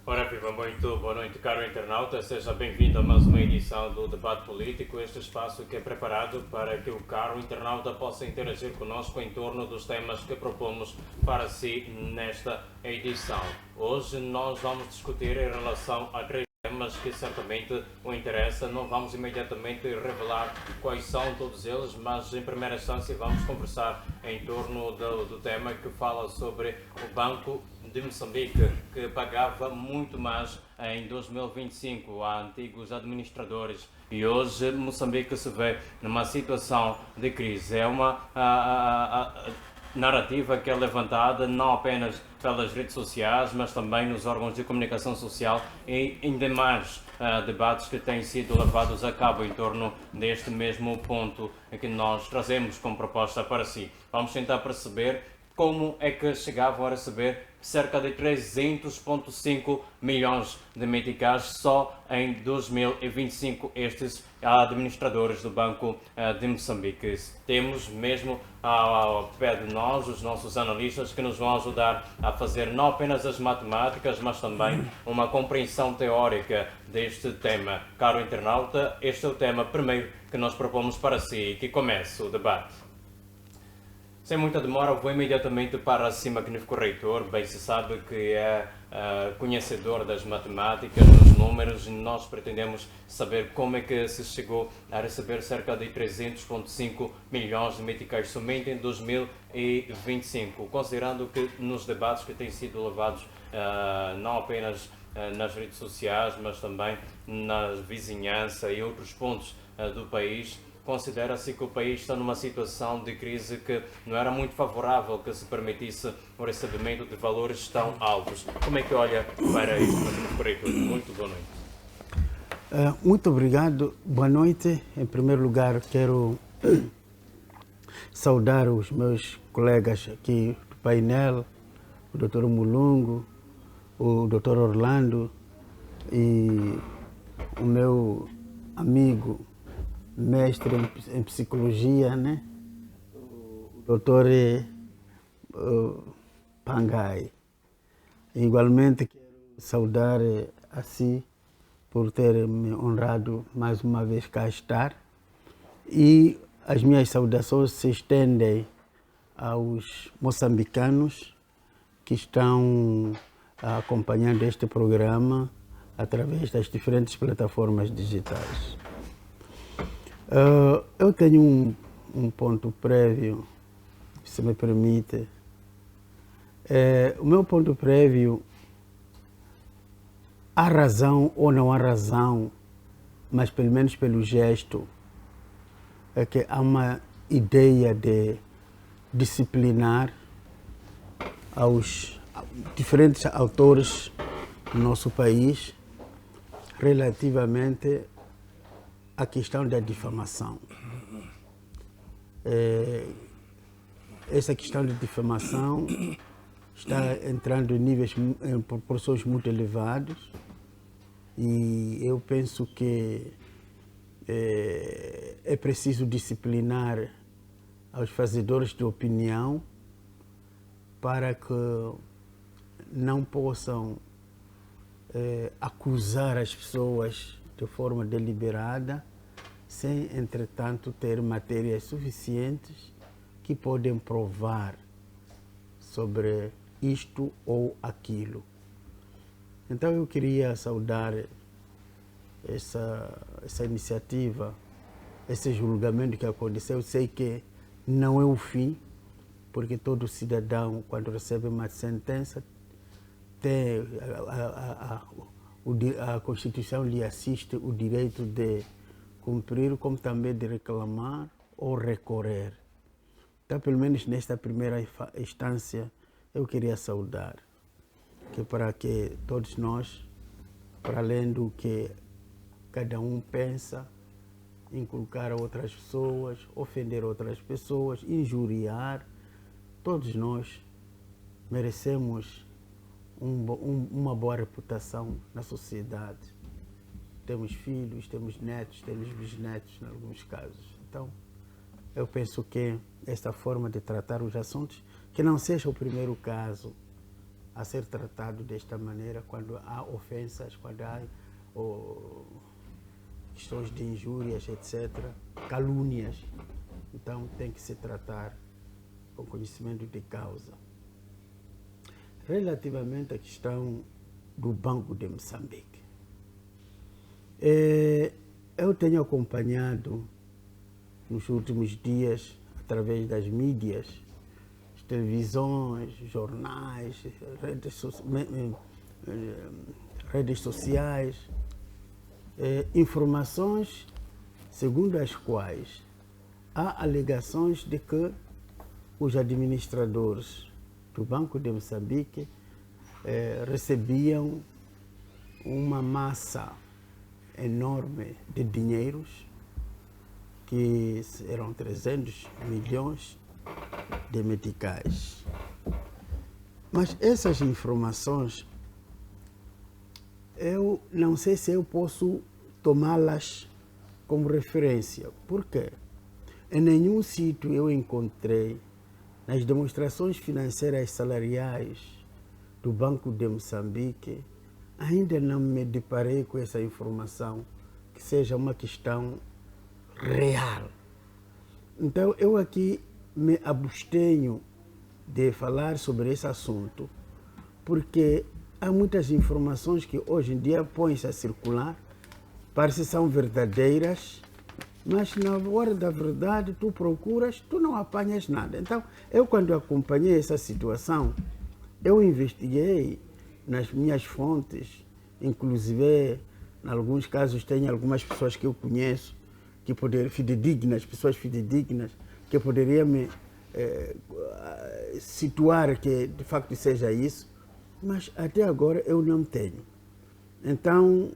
Ora viva, muito boa noite, caro internauta, seja bem-vindo a mais uma edição do Debate Político, este espaço que é preparado para que o caro internauta possa interagir conosco em torno dos temas que propomos para si nesta edição. Hoje nós vamos discutir em relação a três temas que certamente o interessa. Não vamos imediatamente revelar quais são todos eles, mas em primeira instância vamos conversar em torno do tema que fala sobre o Banco de Moçambique, que pagava muito mais em 2025 a antigos administradores, e hoje Moçambique se vê numa situação de crise. É uma narrativa que é levantada não apenas pelas redes sociais, mas também nos órgãos de comunicação social e em demais debates que têm sido levados a cabo em torno deste mesmo ponto que nós trazemos como proposta para si. Vamos tentar perceber como é que chegavam a receber cerca de 300,5 milhões de meticais só em 2025 estes administradores do Banco de Moçambique. Temos mesmo ao pé de nós os nossos analistas que nos vão ajudar a fazer não apenas as matemáticas, mas também uma compreensão teórica deste tema. Caro internauta, este é o tema primeiro que nós propomos para si e que comece o debate. Sem muita demora, vou imediatamente para si, magnífico reitor. Bem se sabe que é conhecedor das matemáticas, dos números, e nós pretendemos saber como é que se chegou a receber cerca de 300,5 milhões de meticais somente em 2025, considerando que nos debates que têm sido levados não apenas nas redes sociais, mas também na vizinhança e outros pontos do país, considera-se que o país está numa situação de crise que não era muito favorável que se permitisse o recebimento de valores tão altos. Como é que olha para isso, magnífico reitor? Muito boa noite. Muito obrigado. Boa noite. Em primeiro lugar, quero saudar os meus colegas aqui do painel, o Dr. Mulungu, o Dr. Orlando e o meu amigo mestre em psicologia, né? O doutor Pangai. Igualmente quero saudar a si por ter me honrado mais uma vez cá estar, e as minhas saudações se estendem aos moçambicanos que estão acompanhando este programa através das diferentes plataformas digitais. Eu tenho um ponto prévio, se me permite. O meu ponto prévio, há razão ou não há razão, mas pelo menos pelo gesto, é que há uma ideia de disciplinar aos diferentes autores do nosso país relativamente a questão da difamação. Essa questão de difamação está entrando em proporções muito elevadas, e eu penso que é preciso disciplinar aos fazedores de opinião para que não possam acusar as pessoas de forma deliberada, sem, entretanto, ter matérias suficientes que podem provar sobre isto ou aquilo. Então eu queria saudar essa iniciativa, esse julgamento que aconteceu. Eu sei que não é o fim, porque todo cidadão, quando recebe uma sentença, tem a Constituição lhe assiste o direito de cumprir, como também de reclamar ou recorrer. Então, pelo menos nesta primeira instância, eu queria saudar, que para que todos nós, para além do que cada um pensa, inculcar a outras pessoas, ofender outras pessoas, injuriar, todos nós merecemos uma boa reputação na sociedade. Temos filhos, temos netos, temos bisnetos em alguns casos. Então, eu penso que esta forma de tratar os assuntos, que não seja o primeiro caso a ser tratado desta maneira, quando há ofensas, quando há questões de injúrias, etc., calúnias. Então, tem que se tratar com conhecimento de causa. Relativamente à questão do Banco de Moçambique, eu tenho acompanhado nos últimos dias, através das mídias, televisões, jornais, redes sociais, informações segundo as quais há alegações de que os administradores do Banco de Moçambique recebiam uma massa enorme de dinheiros, que eram 300 milhões de meticais. Mas essas informações, eu não sei se eu posso tomá-las como referência. Por quê? Em nenhum sítio eu encontrei, nas demonstrações financeiras salariais do Banco de Moçambique, ainda não me deparei com essa informação que seja uma questão real. Então, eu aqui me abstenho de falar sobre esse assunto, porque há muitas informações que hoje em dia põem-se a circular, parece que são verdadeiras, mas na hora da verdade tu procuras, tu não apanhas nada. Então, eu quando acompanhei essa situação, eu investiguei nas minhas fontes, inclusive, em alguns casos, tem algumas pessoas que eu conheço, que poderiam, pessoas fidedignas, que poderiam me situar que de facto seja isso, mas até agora eu não tenho. Então,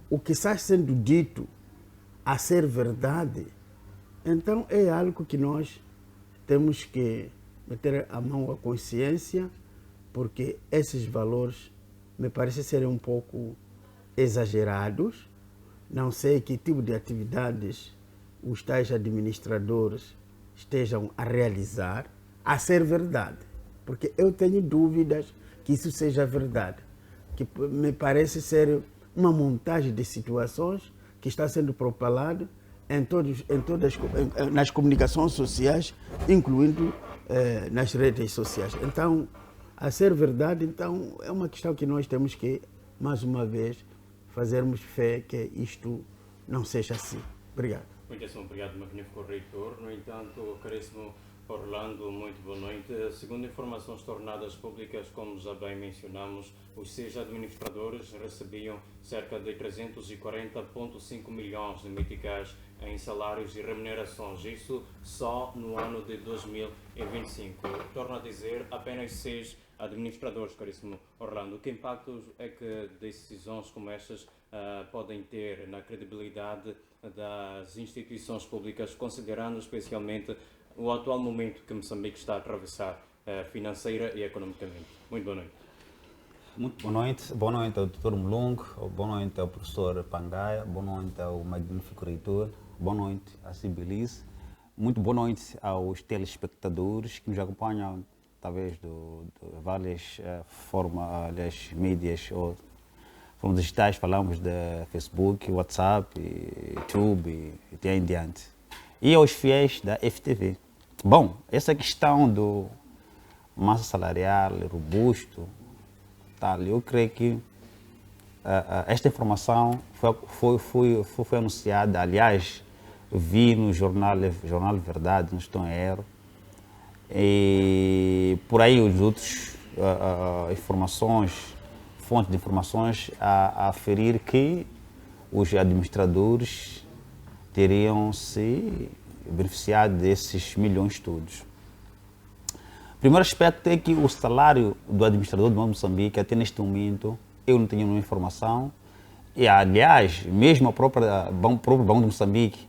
o que está sendo dito a ser verdade, então é algo que nós temos que meter a mão à consciência, porque esses valores me parecem serem um pouco exagerados. Não sei que tipo de atividades os tais administradores estejam a realizar, a ser verdade, porque eu tenho dúvidas que isso seja verdade, que me parece ser uma montagem de situações que está sendo propalado nas comunicações sociais, incluindo nas redes sociais. Então, a ser verdade, então, é uma questão que nós temos que, mais uma vez, fazermos fé que isto não seja assim. Obrigado. Muitíssimo obrigado, magnífico reitor. No entanto, caríssimo Orlando, muito boa noite. Segundo informações tornadas públicas, como já bem mencionamos, os 6 administradores recebiam cerca de 340,5 milhões de meticais em salários e remunerações. Isso só no ano de 2025. Torno a dizer, apenas 6 administradores, caríssimo Orlando. Que impactos é que decisões como estas podem ter na credibilidade das instituições públicas, considerando especialmente o atual momento que Moçambique está a atravessar financeira e economicamente? Muito boa noite. Muito boa noite ao Dr. Mulungu, boa noite ao professor Pangaia, boa noite ao magnífico reitor, boa noite à Sibilize, muito boa noite aos telespectadores que nos acompanham através de várias formas, mídias ou formas digitais, falamos de Facebook, WhatsApp, YouTube e até em diante. E aos fiéis da FTV. Bom, essa questão do massa salarial robusto, tal, eu creio que esta informação foi anunciada, aliás, vi no jornal Verdade, não estou em erro, e por aí os outros informações, fontes de informações a aferir que os administradores teriam se beneficiado desses milhões todos. O primeiro aspecto é que o salário do administrador do Banco de Moçambique, até neste momento, eu não tenho nenhuma informação. E, aliás, mesmo o próprio Banco de Moçambique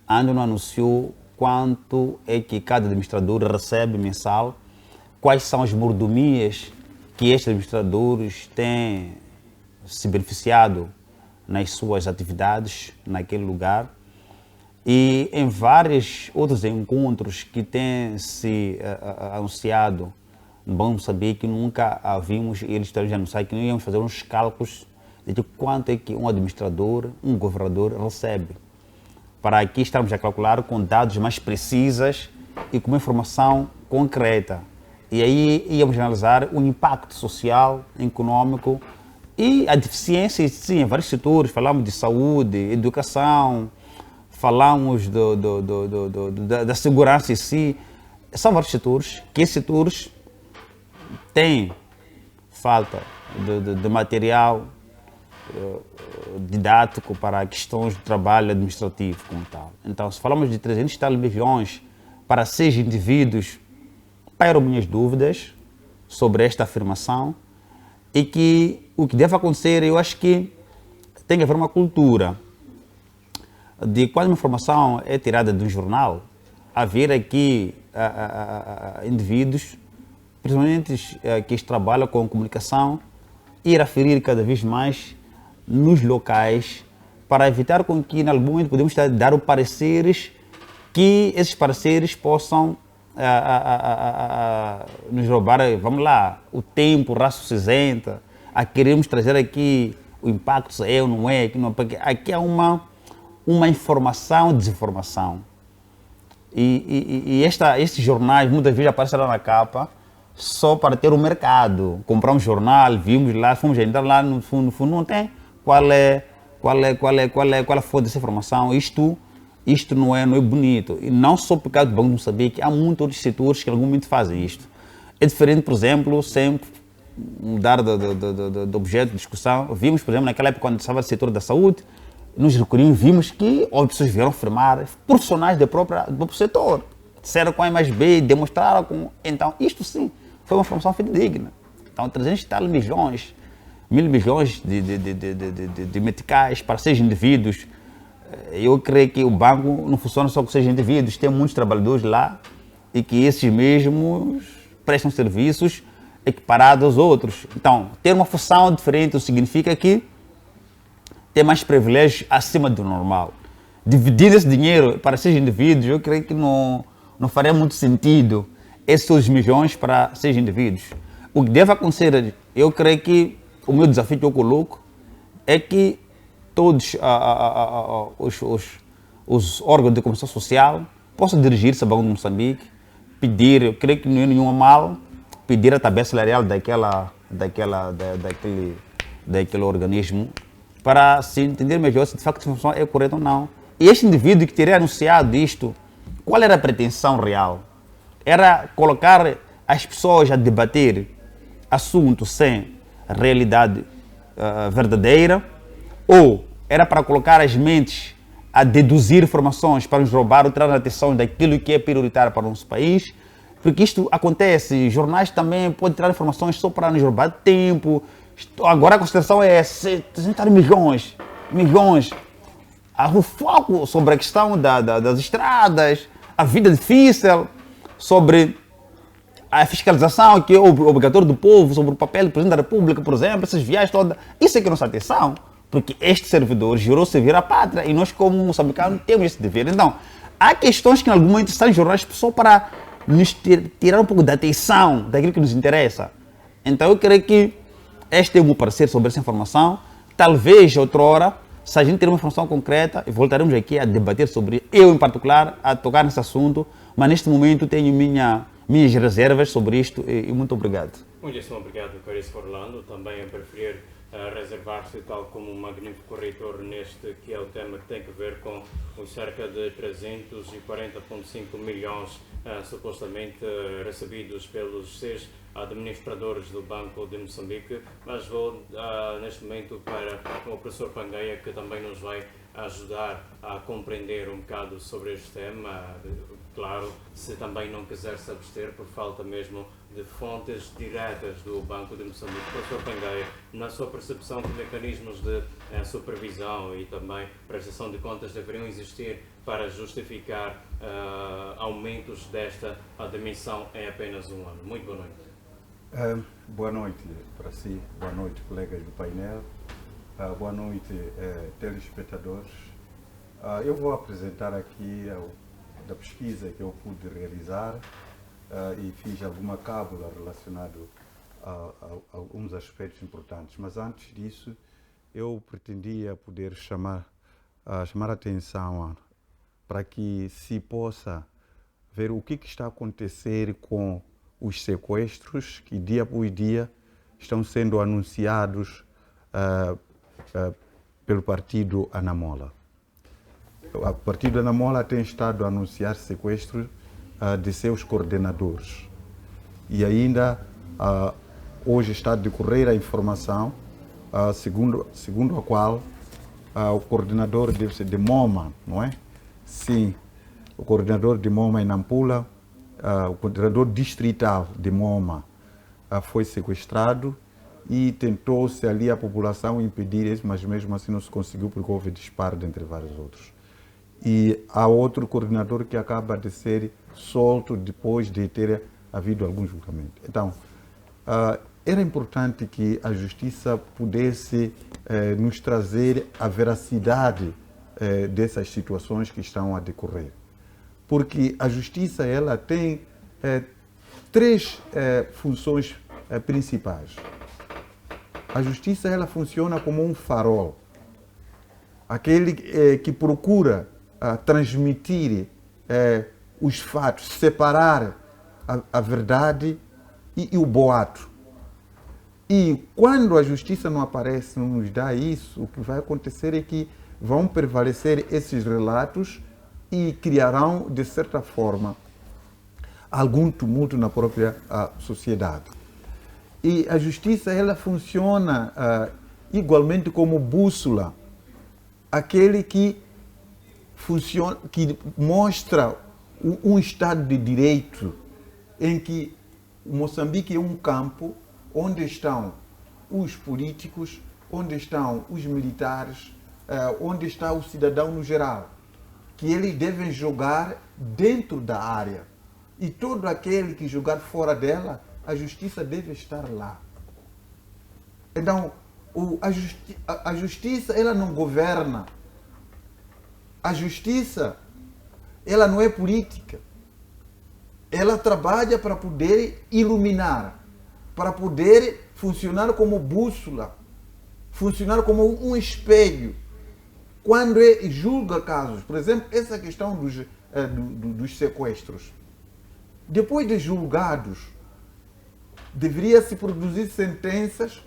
ainda não anunciou quanto é que cada administrador recebe mensal, quais são as mordomias que estes administradores têm se beneficiado nas suas atividades naquele lugar. E em vários outros encontros que têm se anunciado no Banco de Moçambique, nunca vimos eles anunciar que não íamos fazer uns cálculos de quanto é que um administrador, um governador recebe. Para aqui estarmos a calcular com dados mais precisos e com uma informação concreta. E aí íamos analisar o impacto social, econômico e a deficiência, sim, em vários setores. Falamos de saúde, educação, falamos da segurança em si. São vários setores, que esses setores têm falta de material didático para questões de trabalho administrativo como tal. Então, se falamos de 300 e tal milhões para 6 indivíduos, pairam minhas dúvidas sobre esta afirmação e que o que deve acontecer, eu acho que tem que haver uma cultura de quando uma informação é tirada de um jornal, haver aqui indivíduos, principalmente que trabalham com comunicação, ir aferir cada vez mais nos locais para evitar com que, em algum momento, podemos dar pareceres que esses pareceres possam nos roubar, vamos lá, o tempo, o raço cinzenta, a queremos trazer aqui o impacto, se é ou não é, porque aqui há uma informação, desinformação. E estes jornais muitas vezes aparecem lá na capa só para ter o mercado. Compramos jornal, vimos lá, fomos entrar lá, no fundo não tem qual é a fonte dessa informação. Isto não é bonito. E não só por causa do Banco de Moçambique, há muitos outros setores que em algum momento fazem isto. É diferente, por exemplo, sempre mudar de objeto de discussão. Vimos, por exemplo, naquela época quando estava no setor da saúde, nos recolhemos, vimos que houve pessoas que vieram afirmar, profissionais do próprio setor, disseram com A mais B, demonstraram com... Então, isto sim, foi uma informação fidedigna. Então, 300 e tal milhões, 1.000 milhões de meticais para 6 indivíduos. Eu creio que o banco não funciona só com 6 indivíduos, tem muitos trabalhadores lá e que esses mesmos prestam serviços equiparados aos outros. Então, ter uma função diferente significa que tem mais privilégios acima do normal. Dividir esse dinheiro para 6 indivíduos, eu creio que não faria muito sentido esses 6 milhões para 6 indivíduos. O que deve acontecer, eu creio que o meu desafio que eu coloco é que todos os órgãos de comunicação social possam dirigir-se ao Banco de Moçambique, pedir, eu creio que não é nenhum mal, pedir a tabela salarial daquele organismo, para se entender melhor se de facto a informação é correta ou não. E este indivíduo que teria anunciado isto, qual era a pretensão real? Era colocar as pessoas a debater assuntos sem realidade verdadeira, ou era para colocar as mentes a deduzir informações para nos roubar ou tirar a atenção daquilo que é prioritário para o nosso país? Porque isto acontece, jornais também podem tirar informações só para nos roubar tempo. Agora a consideração é 60 milhões. O foco sobre a questão das estradas, a vida difícil, sobre a fiscalização que é obrigatória do povo, sobre o papel do Presidente da República, por exemplo, essas viagens todas. Isso é que é nossa atenção, porque este servidor jurou servir à pátria e nós, como moçambicanos, temos esse dever. Então, há questões que em algum momento estão em jornais só para nos tirar um pouco da atenção daquilo que nos interessa. Então, eu creio que este é o meu parecer sobre essa informação. Talvez, outrora, se a gente ter uma informação concreta, voltaremos aqui a debater sobre, eu em particular, a tocar nesse assunto, Mas neste momento tenho minhas reservas sobre isto e muito obrigado. Muitíssimo obrigado, caríssimo Orlando, também a preferir reservar-se tal como um magnífico corretor neste que é o tema que tem a ver com os cerca de 340,5 milhões supostamente recebidos pelos 6 administradores do Banco de Moçambique, mas vou neste momento para o professor Pangaia, que também nos vai ajudar a compreender um bocado sobre este tema, claro, se também não quiser se abster por falta mesmo de fontes diretas do Banco de Moçambique. Professor Pangaia, na sua percepção, que mecanismos de supervisão e também prestação de contas deveriam existir para justificar aumentos desta dimensão em apenas um ano? Muito boa noite. Boa noite para si, boa noite colegas do painel, boa noite telespectadores. Eu vou apresentar aqui da pesquisa que eu pude realizar e fiz alguma cábula relacionada a alguns aspectos importantes, mas antes disso eu pretendia poder chamar a atenção para que se possa ver o que está a acontecer com os sequestros que dia por dia estão sendo anunciados pelo partido Anamola. O partido Anamola tem estado a anunciar sequestros de seus coordenadores. E ainda hoje está a decorrer a informação segundo a qual o coordenador deve ser de Moma, não é? Sim, o coordenador de Moma em Nampula, o coordenador distrital de Moma foi sequestrado e tentou-se ali a população impedir isso, mas mesmo assim não se conseguiu porque houve disparo dentre vários outros. E há outro coordenador que acaba de ser solto depois de ter havido algum julgamento. Então, era importante que a justiça pudesse nos trazer a veracidade dessas situações que estão a decorrer. Porque a justiça ela tem três funções principais. A justiça ela funciona como um farol, aquele que procura transmitir os fatos, separar a verdade e o boato. E quando a justiça não aparece, não nos dá isso, o que vai acontecer é que vão prevalecer esses relatos e criarão, de certa forma, algum tumulto na própria sociedade. E a justiça ela funciona igualmente como bússola, aquele que mostra um Estado de Direito em que Moçambique é um campo onde estão os políticos, onde estão os militares, onde está o cidadão no geral, que eles devem jogar dentro da área. E todo aquele que jogar fora dela, a justiça deve estar lá. Então, a justiça ela não governa. A justiça ela não é política. Ela trabalha para poder iluminar, para poder funcionar como bússola, funcionar como um espelho. Quando julga casos, por exemplo, essa questão dos sequestros, depois de julgados, deveria se produzir sentenças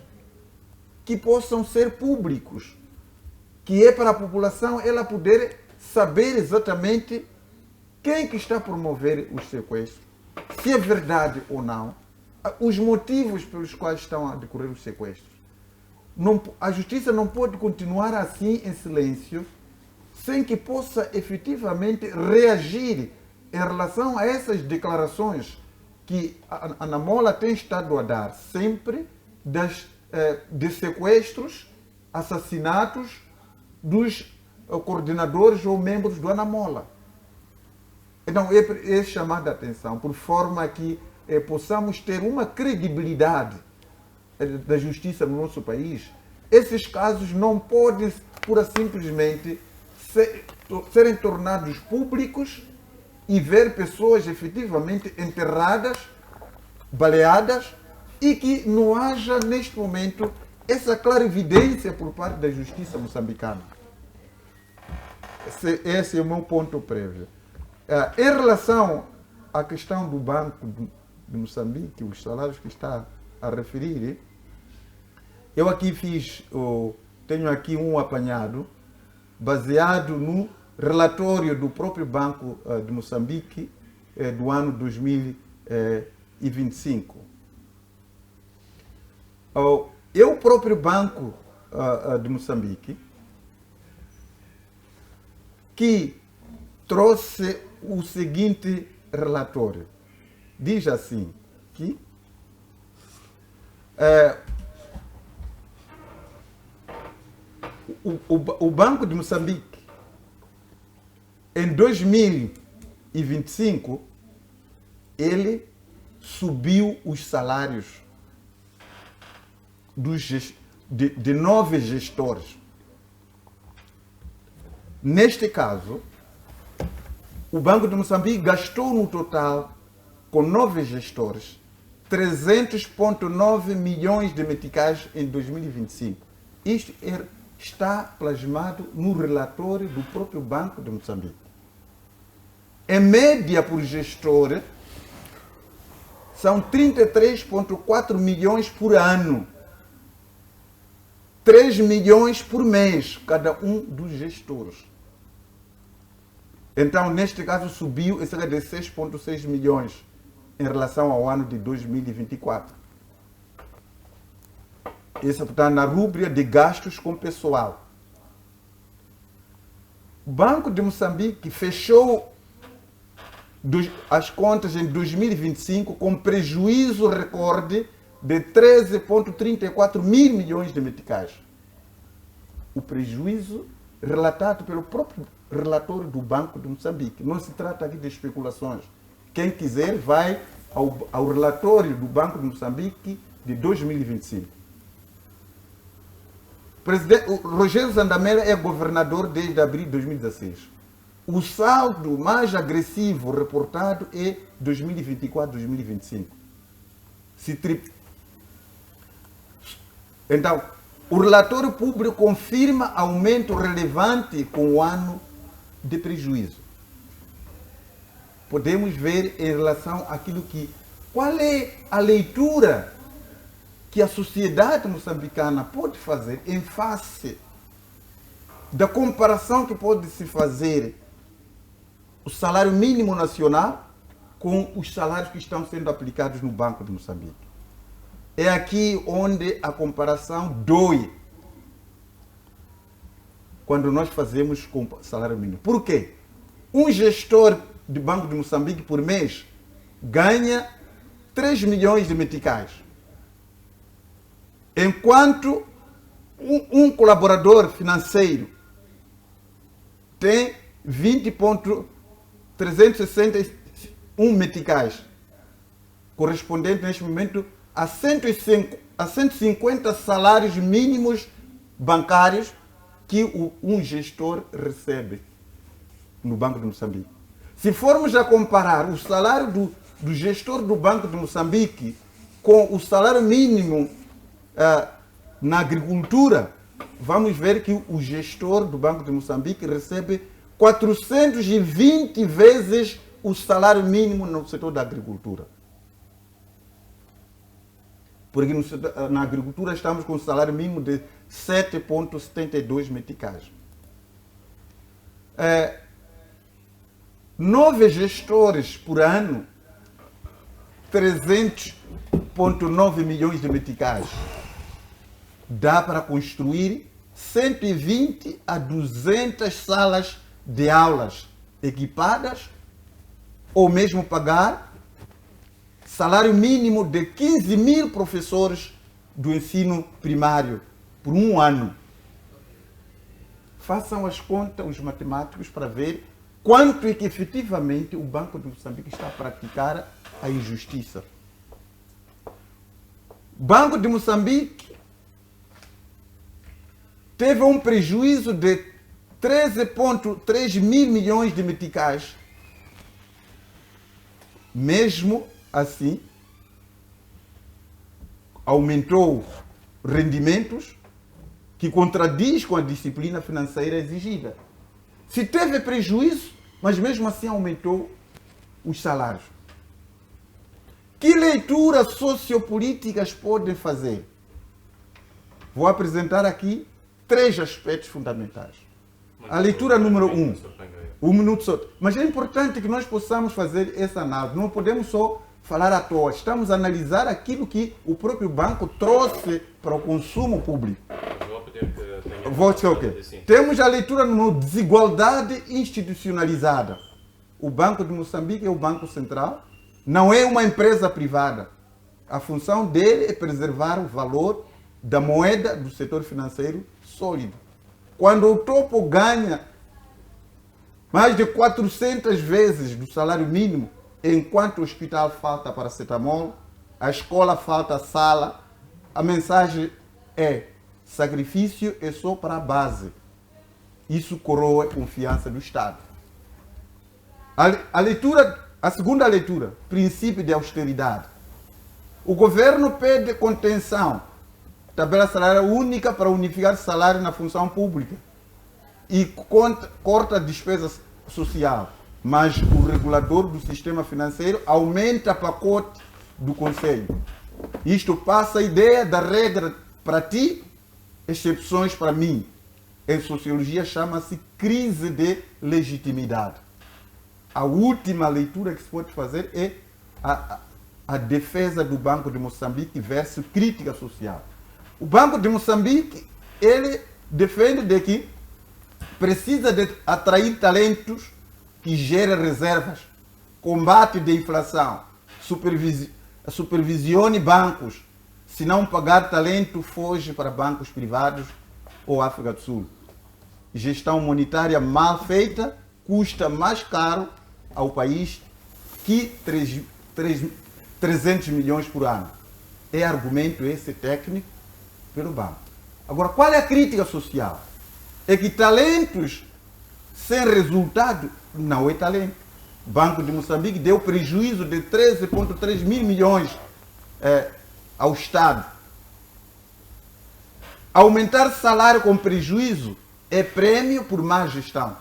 que possam ser públicos, que é para a população ela poder saber exatamente quem que está a promover os sequestros, se é verdade ou não, os motivos pelos quais estão a decorrer os sequestros. A justiça não pode continuar assim em silêncio, sem que possa efetivamente reagir em relação a essas declarações que a Anamola tem estado a dar sempre de sequestros, assassinatos dos coordenadores ou membros do Anamola. Então, é chamada a atenção, por forma que possamos ter uma credibilidade da justiça no nosso país. Esses casos não podem, pura simplesmente, serem tornados públicos e ver pessoas efetivamente enterradas, baleadas, e que não haja, neste momento, essa clarividência por parte da justiça moçambicana. Esse é o meu ponto prévio. Em relação à questão do Banco de Moçambique, os salários que está a referir, eu aqui tenho aqui um apanhado baseado no relatório do próprio Banco de Moçambique do ano 2025. O próprio Banco de Moçambique que trouxe o seguinte relatório. Diz assim que o Banco de Moçambique em 2025 ele subiu os salários de 9 gestores. Neste caso, o Banco de Moçambique gastou no total, com 9 gestores, 300,9 milhões de meticais em 2025. Isto está plasmado no relatório do próprio Banco de Moçambique. Em média, por gestor, são 33,4 milhões por ano. 3 milhões por mês, cada um dos gestores. Então, neste caso, subiu cerca de 6,6 milhões em relação ao ano de 2024. Isso está na rúbrica de gastos com pessoal. O Banco de Moçambique fechou as contas em 2025 com prejuízo recorde de 13,34 mil milhões de meticais. O prejuízo relatado pelo próprio relatório do Banco de Moçambique. Não se trata aqui de especulações. Quem quiser vai ao relatório do Banco de Moçambique de 2025. O Rogério Zandamela é governador desde abril de 2016. O saldo mais agressivo reportado é 2024-2025. Então, o relatório público confirma aumento relevante com o ano de prejuízo. Podemos ver em relação àquilo que... Qual é a leitura que a sociedade moçambicana pode fazer em face da comparação que pode se fazer o salário mínimo nacional com os salários que estão sendo aplicados no Banco de Moçambique? É aqui onde a comparação dói quando nós fazemos com o salário mínimo. Por quê? Um gestor de Banco de Moçambique por mês ganha 3 milhões de meticais. Enquanto um colaborador financeiro tem 20,361 meticais, correspondente neste momento a 150 salários mínimos bancários que um gestor recebe no Banco de Moçambique. Se formos a comparar o salário do gestor do Banco de Moçambique com o salário mínimo na agricultura, vamos ver que o gestor do Banco de Moçambique recebe 420 vezes o salário mínimo no setor da agricultura. Porque na agricultura estamos com um salário mínimo de 7,72 meticais. 9 gestores por ano, 300,9 milhões de meticais. Dá para construir 120 a 200 salas de aulas equipadas, ou mesmo pagar salário mínimo de 15 mil professores do ensino primário por um ano. Façam as contas, os matemáticos, para ver quanto é que efetivamente o Banco de Moçambique está a praticar a injustiça. O Banco de Moçambique teve um prejuízo de 13,3 mil milhões de meticais. Mesmo assim, aumentou rendimentos que contradiz com a disciplina financeira exigida. Se teve prejuízo, mas mesmo assim aumentou os salários. Que leituras sociopolíticas podem fazer? Vou apresentar aqui 3 aspectos fundamentais. A leitura número 1, o minuto só. Mas é importante que nós possamos fazer essa análise. Não podemos só falar à toa. Estamos a analisar aquilo que o próprio banco trouxe para o consumo público. Vou dizer o quê? Temos a leitura número 1, desigualdade institucionalizada. O Banco de Moçambique é o Banco Central, não é uma empresa privada. A função dele é preservar o valor da moeda do setor financeiro sólido. Quando o topo ganha mais de 400 vezes do salário mínimo, enquanto o hospital falta paracetamol, a escola falta sala, a mensagem é: sacrifício é só para a base. Isso coroa a confiança do Estado. A segunda leitura, princípio de austeridade. O governo pede contenção, tabela salarial única para unificar salário na função pública e corta a despesa social, mas o regulador do sistema financeiro aumenta o pacote do Conselho. Isto passa a ideia da regra para ti, exceções para mim. Em sociologia chama-se crise de legitimidade. A última leitura que se pode fazer é a defesa do Banco de Moçambique versus crítica social. O Banco de Moçambique, ele defende de que precisa de atrair talentos que gerem reservas, combate de inflação, supervisione bancos. Se não pagar talento, foge para bancos privados ou África do Sul. Gestão monetária mal feita custa mais caro ao país que 300 milhões por ano. É argumento esse técnico pelo banco. Agora, qual é a crítica social? É que talentos sem resultado não é talento. O Banco de Moçambique deu prejuízo de 13,3 mil milhões ao Estado. Aumentar salário com prejuízo é prêmio por má gestão.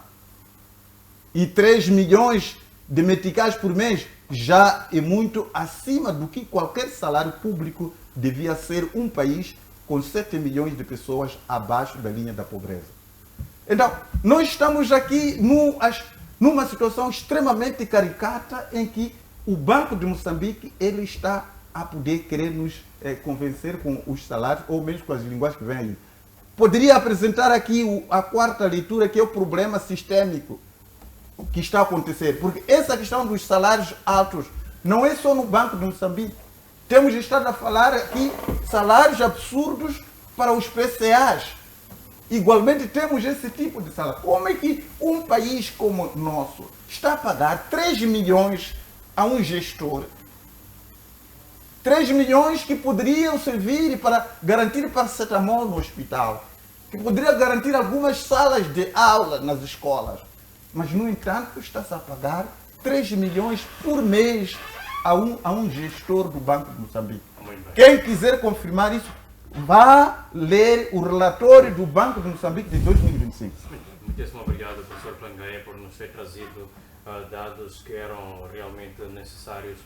E 3 milhões de meticais por mês já é muito acima do que qualquer salário público devia ser um país com 7 milhões de pessoas abaixo da linha da pobreza. Então, nós estamos aqui numa situação extremamente caricata em que o Banco de Moçambique ele está a poder querer nos convencer com os salários ou mesmo com as linguagens que vêm aí. Poderia apresentar aqui a quarta leitura, que é o problema sistêmico que está a acontecer. Porque essa questão dos salários altos não é só no Banco de Moçambique. Temos estado a falar aqui salários absurdos para os PCAs. Igualmente temos esse tipo de salário. Como é que um país como o nosso está a pagar 3 milhões a um gestor? 3 milhões que poderiam servir para garantir paracetamol no hospital, que poderia garantir algumas salas de aula nas escolas. Mas, no entanto, está-se a pagar 3 milhões por mês a um gestor do Banco de Moçambique. Quem quiser confirmar isso, vá ler o relatório do Banco de Moçambique de 2025. Muitíssimo obrigado, professor Pangaia, por nos ter trazido dados que eram realmente necessários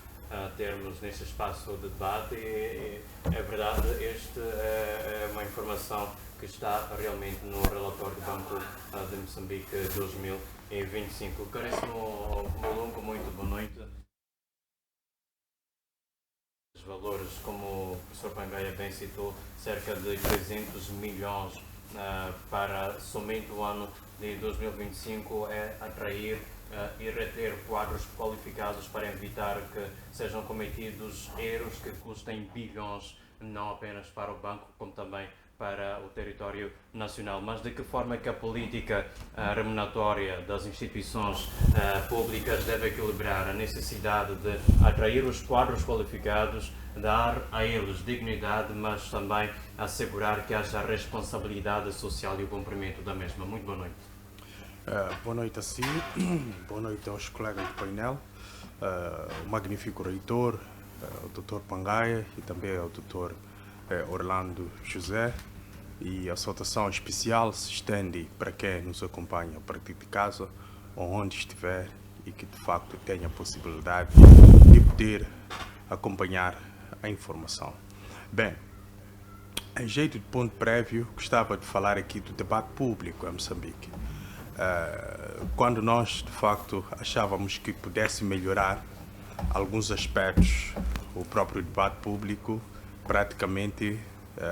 termos neste espaço de debate. É verdade, esta é uma informação que está realmente no relatório do Banco de Moçambique 2025. Caríssimo Mulungu, muito boa noite. Os valores, como o professor Pangaia bem citou, cerca de 300 milhões para somente o ano de 2025 é atrair e reter quadros qualificados para evitar que sejam cometidos erros que custem bilhões, não apenas para o banco, como também para o território nacional. Mas de que forma é que a política remuneratória das instituições públicas deve equilibrar a necessidade de atrair os quadros qualificados, dar a eles dignidade, mas também assegurar que haja responsabilidade social e o cumprimento da mesma? Muito boa noite. Boa noite a si, boa noite aos colegas do painel, o magnífico reitor, o Dr. Pangaia e também ao Dr. Orlando José, e a saudação especial se estende para quem nos acompanha a partir de casa ou onde estiver e que de facto tenha a possibilidade de poder acompanhar a informação. Bem, em jeito de ponto prévio, gostava de falar aqui do debate público em Moçambique. Quando nós, de facto, achávamos que pudesse melhorar alguns aspectos, o próprio debate público, praticamente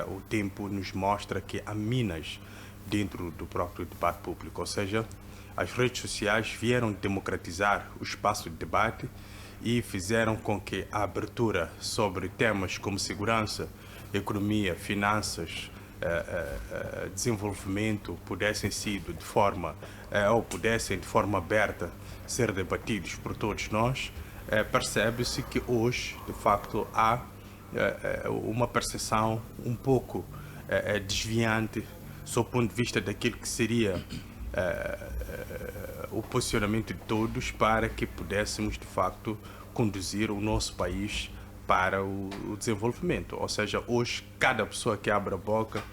o tempo nos mostra que há minas dentro do próprio debate público, ou seja, as redes sociais vieram democratizar o espaço de debate e fizeram com que a abertura sobre temas como segurança, economia, finanças, desenvolvimento pudessem de forma aberta ser debatidos por todos nós. Percebe-se que hoje, de facto, há uma percepção um pouco desviante sob o ponto de vista daquilo que seria o posicionamento de todos para que pudéssemos, de facto, conduzir o nosso país para o desenvolvimento. Ou seja, hoje, cada pessoa que abre a boca,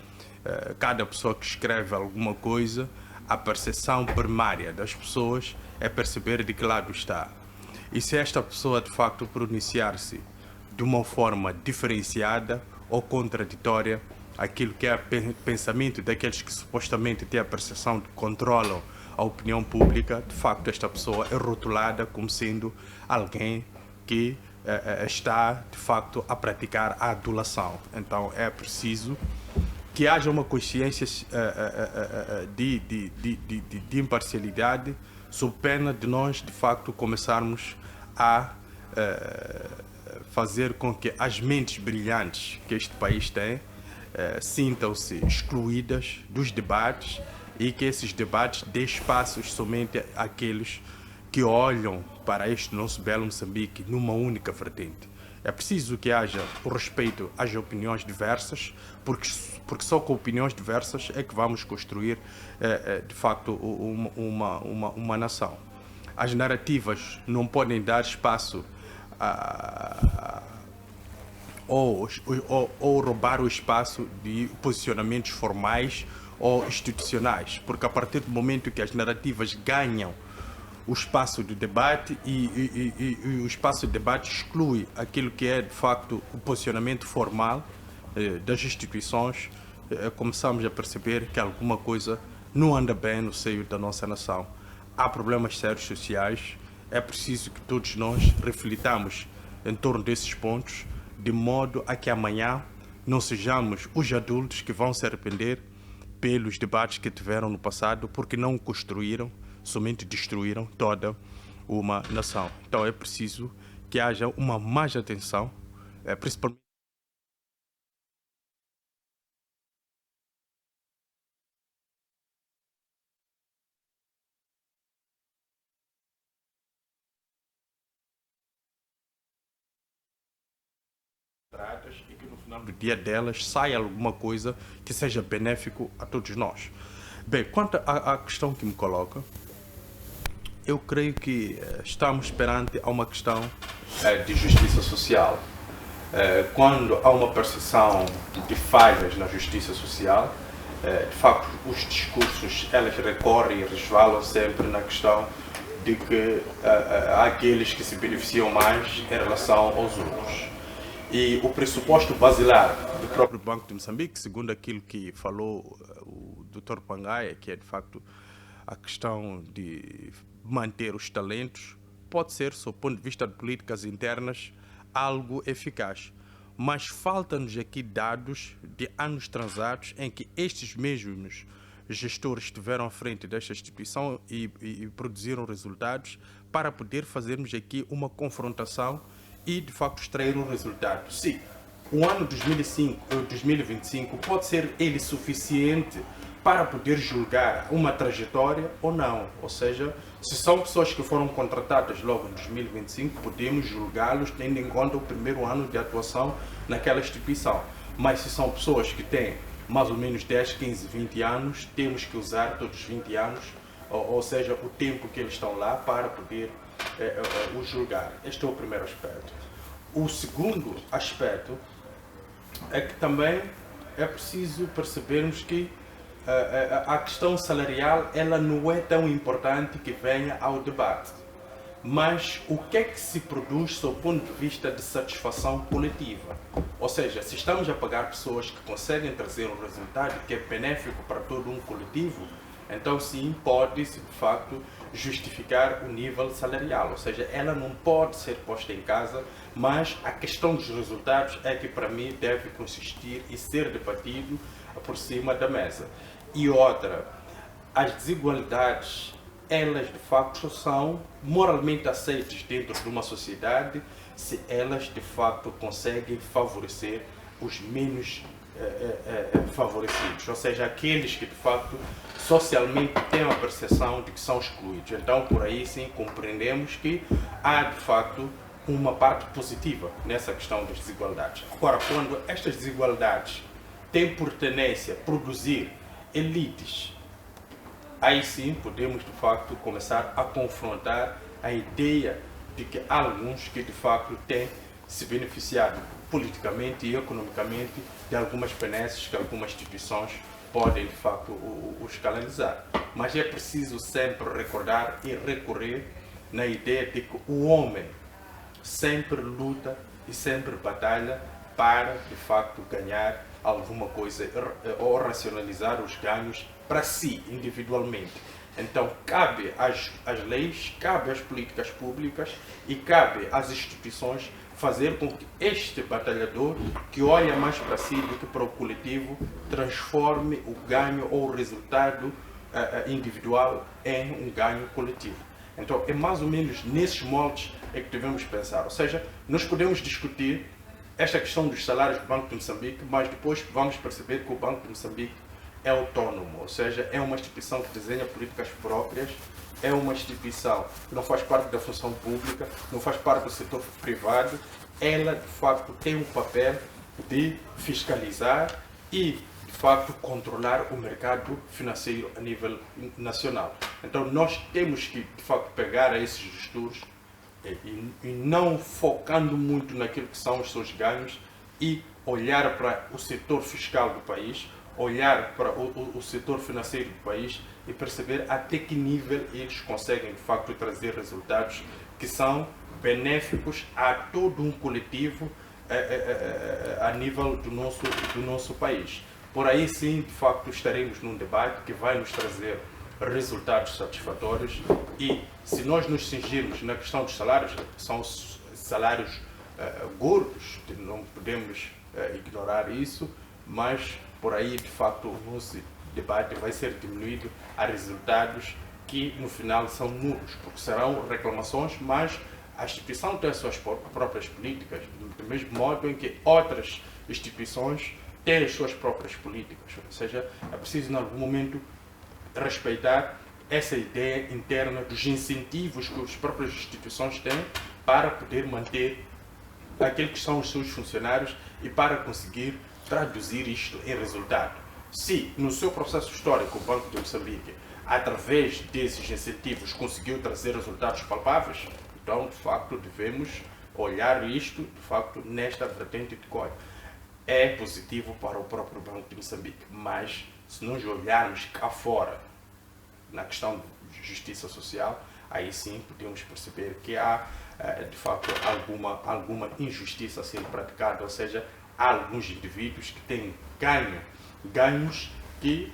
cada pessoa que escreve alguma coisa, a percepção primária das pessoas é perceber de que lado está. E se esta pessoa, de facto, pronunciar-se de uma forma diferenciada ou contraditória aquilo que é pensamento daqueles que supostamente têm a percepção de que controlam a opinião pública, de facto esta pessoa é rotulada como sendo alguém que está, de facto, a praticar a adulação. Então é preciso que haja uma consciência de imparcialidade, sob pena de nós, de facto, começarmos a fazer com que as mentes brilhantes que este país tem sintam-se excluídas dos debates e que esses debates dêem espaços somente àqueles que olham para este nosso belo Moçambique numa única vertente. É preciso que haja o respeito às opiniões diversas, porque só com opiniões diversas é que vamos construir, de facto, uma nação. As narrativas não podem dar espaço ou roubar o espaço de posicionamentos formais ou institucionais, porque a partir do momento que as narrativas ganham o espaço de debate e o espaço de debate exclui aquilo que é, de facto, o posicionamento formal das instituições, começamos a perceber que alguma coisa não anda bem no seio da nossa nação. Há problemas sérios sociais, é preciso que todos nós reflitamos em torno desses pontos, de modo a que amanhã não sejamos os adultos que vão se arrepender pelos debates que tiveram no passado, porque não construíram, somente destruíram toda uma nação. Então é preciso que haja uma mais atenção, principalmente e que no final do dia delas saia alguma coisa que seja benéfico a todos nós. Bem, quanto à questão que me coloca, eu creio que estamos perante a uma questão de justiça social. Quando há uma percepção de falhas na justiça social, de facto os discursos elas recorrem e resvalam sempre na questão de que há aqueles que se beneficiam mais em relação aos outros. E o pressuposto basilar do próprio Banco de Moçambique, segundo aquilo que falou o Dr. Pangaia, que é de facto a questão de manter os talentos, pode ser, sob o ponto de vista de políticas internas, algo eficaz. Mas faltam-nos aqui dados de anos transatos em que estes mesmos gestores estiveram à frente desta instituição e produziram resultados para poder fazermos aqui uma confrontação e, de facto, extrair um resultado. Sim, o ano 2025 pode ser ele suficiente para poder julgar uma trajetória ou não. Ou seja, se são pessoas que foram contratadas logo em 2025, podemos julgá-los tendo em conta o primeiro ano de atuação naquela instituição. Mas se são pessoas que têm mais ou menos 10, 15, 20 anos, temos que usar todos os 20 anos, ou seja, o tempo que eles estão lá para poder o julgar. Este é o primeiro aspecto. O segundo aspecto é que também é preciso percebermos que a questão salarial ela não é tão importante que venha ao debate. mas o que é que se produz do ponto de vista de satisfação coletiva? Ou seja, se estamos a pagar pessoas que conseguem trazer um resultado que é benéfico para todo um coletivo, então sim, pode-se de facto justificar o nível salarial, ou seja, ela não pode ser posta em casa, mas a questão dos resultados é que para mim deve consistir e ser debatido por cima da mesa. E outra, as desigualdades, elas de facto são moralmente aceitas dentro de uma sociedade se elas de facto conseguem favorecer os menos favorecidos, ou seja, aqueles que de facto socialmente têm a percepção de que são excluídos. Então, por aí sim compreendemos que há de facto uma parte positiva nessa questão das desigualdades. Agora, quando estas desigualdades têm por tendência a produzir elites, aí sim podemos de facto começar a confrontar a ideia de que há alguns que de facto têm se beneficiado politicamente e economicamente de algumas benesses que algumas instituições podem de facto os canalizar. Mas é preciso sempre recordar e recorrer na ideia de que o homem sempre luta e sempre batalha para de facto ganhar alguma coisa ou racionalizar os ganhos para si, individualmente. Então, cabe às leis, cabe às políticas públicas e cabe às instituições fazer com que este batalhador, que olha mais para si do que para o coletivo, transforme o ganho ou o resultado individual em um ganho coletivo. Então, é mais ou menos nesses moldes é que devemos pensar. Ou seja, nós podemos discutir esta questão dos salários do Banco de Moçambique, mas depois vamos perceber que o Banco de Moçambique é autônomo, ou seja, é uma instituição que desenha políticas próprias, é uma instituição que não faz parte da função pública, não faz parte do setor privado, ela de facto tem um papel de fiscalizar e de facto controlar o mercado financeiro a nível nacional. Então nós temos que de facto pegar esses gestores e não focando muito naquilo que são os seus ganhos e olhar para o setor fiscal do país, olhar para o setor financeiro do país e perceber até que nível eles conseguem de facto trazer resultados que são benéficos a todo um coletivo a nível do nosso país. Por aí sim, de facto, estaremos num debate que vai nos trazer resultados satisfatórios e se nós nos cingirmos na questão dos salários, são salários gordos, não podemos ignorar isso, mas por aí, de facto, o nosso debate vai ser diminuído a resultados que, no final, são nulos, porque serão reclamações, mas a instituição tem as suas próprias políticas, do mesmo modo em que outras instituições têm as suas próprias políticas. Ou seja, é preciso, em algum momento, respeitar essa ideia interna dos incentivos que as próprias instituições têm para poder manter aqueles que são os seus funcionários e para conseguir traduzir isto em resultado. Se no seu processo histórico o Banco de Moçambique, através desses incentivos, conseguiu trazer resultados palpáveis, então de facto devemos olhar isto de facto nesta vertente de cor. É positivo para o próprio Banco de Moçambique, mas se nós olharmos cá fora na questão de justiça social, aí sim podemos perceber que há de facto alguma injustiça sendo praticada, ou seja, há alguns indivíduos que têm ganhos que,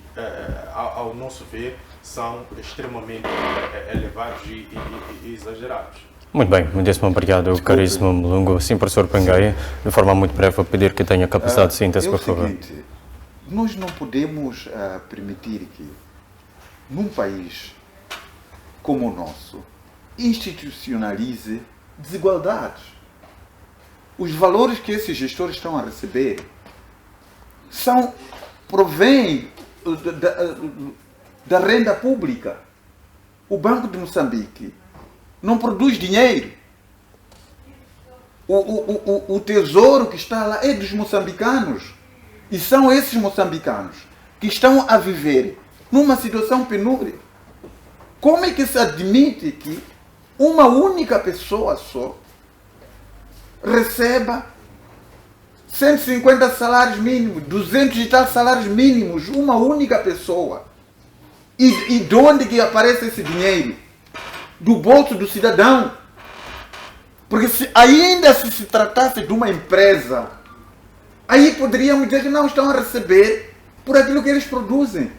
ao nosso ver, são extremamente elevados e exagerados. Muito bem, muitíssimo obrigado, caríssimo Mulungu. Sim, professor Pangaia, de forma muito breve, vou pedir que tenha capacidade de síntese, por favor. Seguinte, nós não podemos permitir que, num país como o nosso, institucionalize desigualdades. Os valores que esses gestores estão a receber provêm da renda pública. O Banco de Moçambique não produz dinheiro. O tesouro que está lá é dos moçambicanos. E são esses moçambicanos que estão a viver numa situação penúria. Como é que se admite que uma única pessoa só receba 150 salários mínimos, 200 e tal salários mínimos, uma única pessoa? E de onde que aparece esse dinheiro? Do bolso do cidadão. Porque ainda se tratasse de uma empresa, aí poderíamos dizer que não estão a receber por aquilo que eles produzem.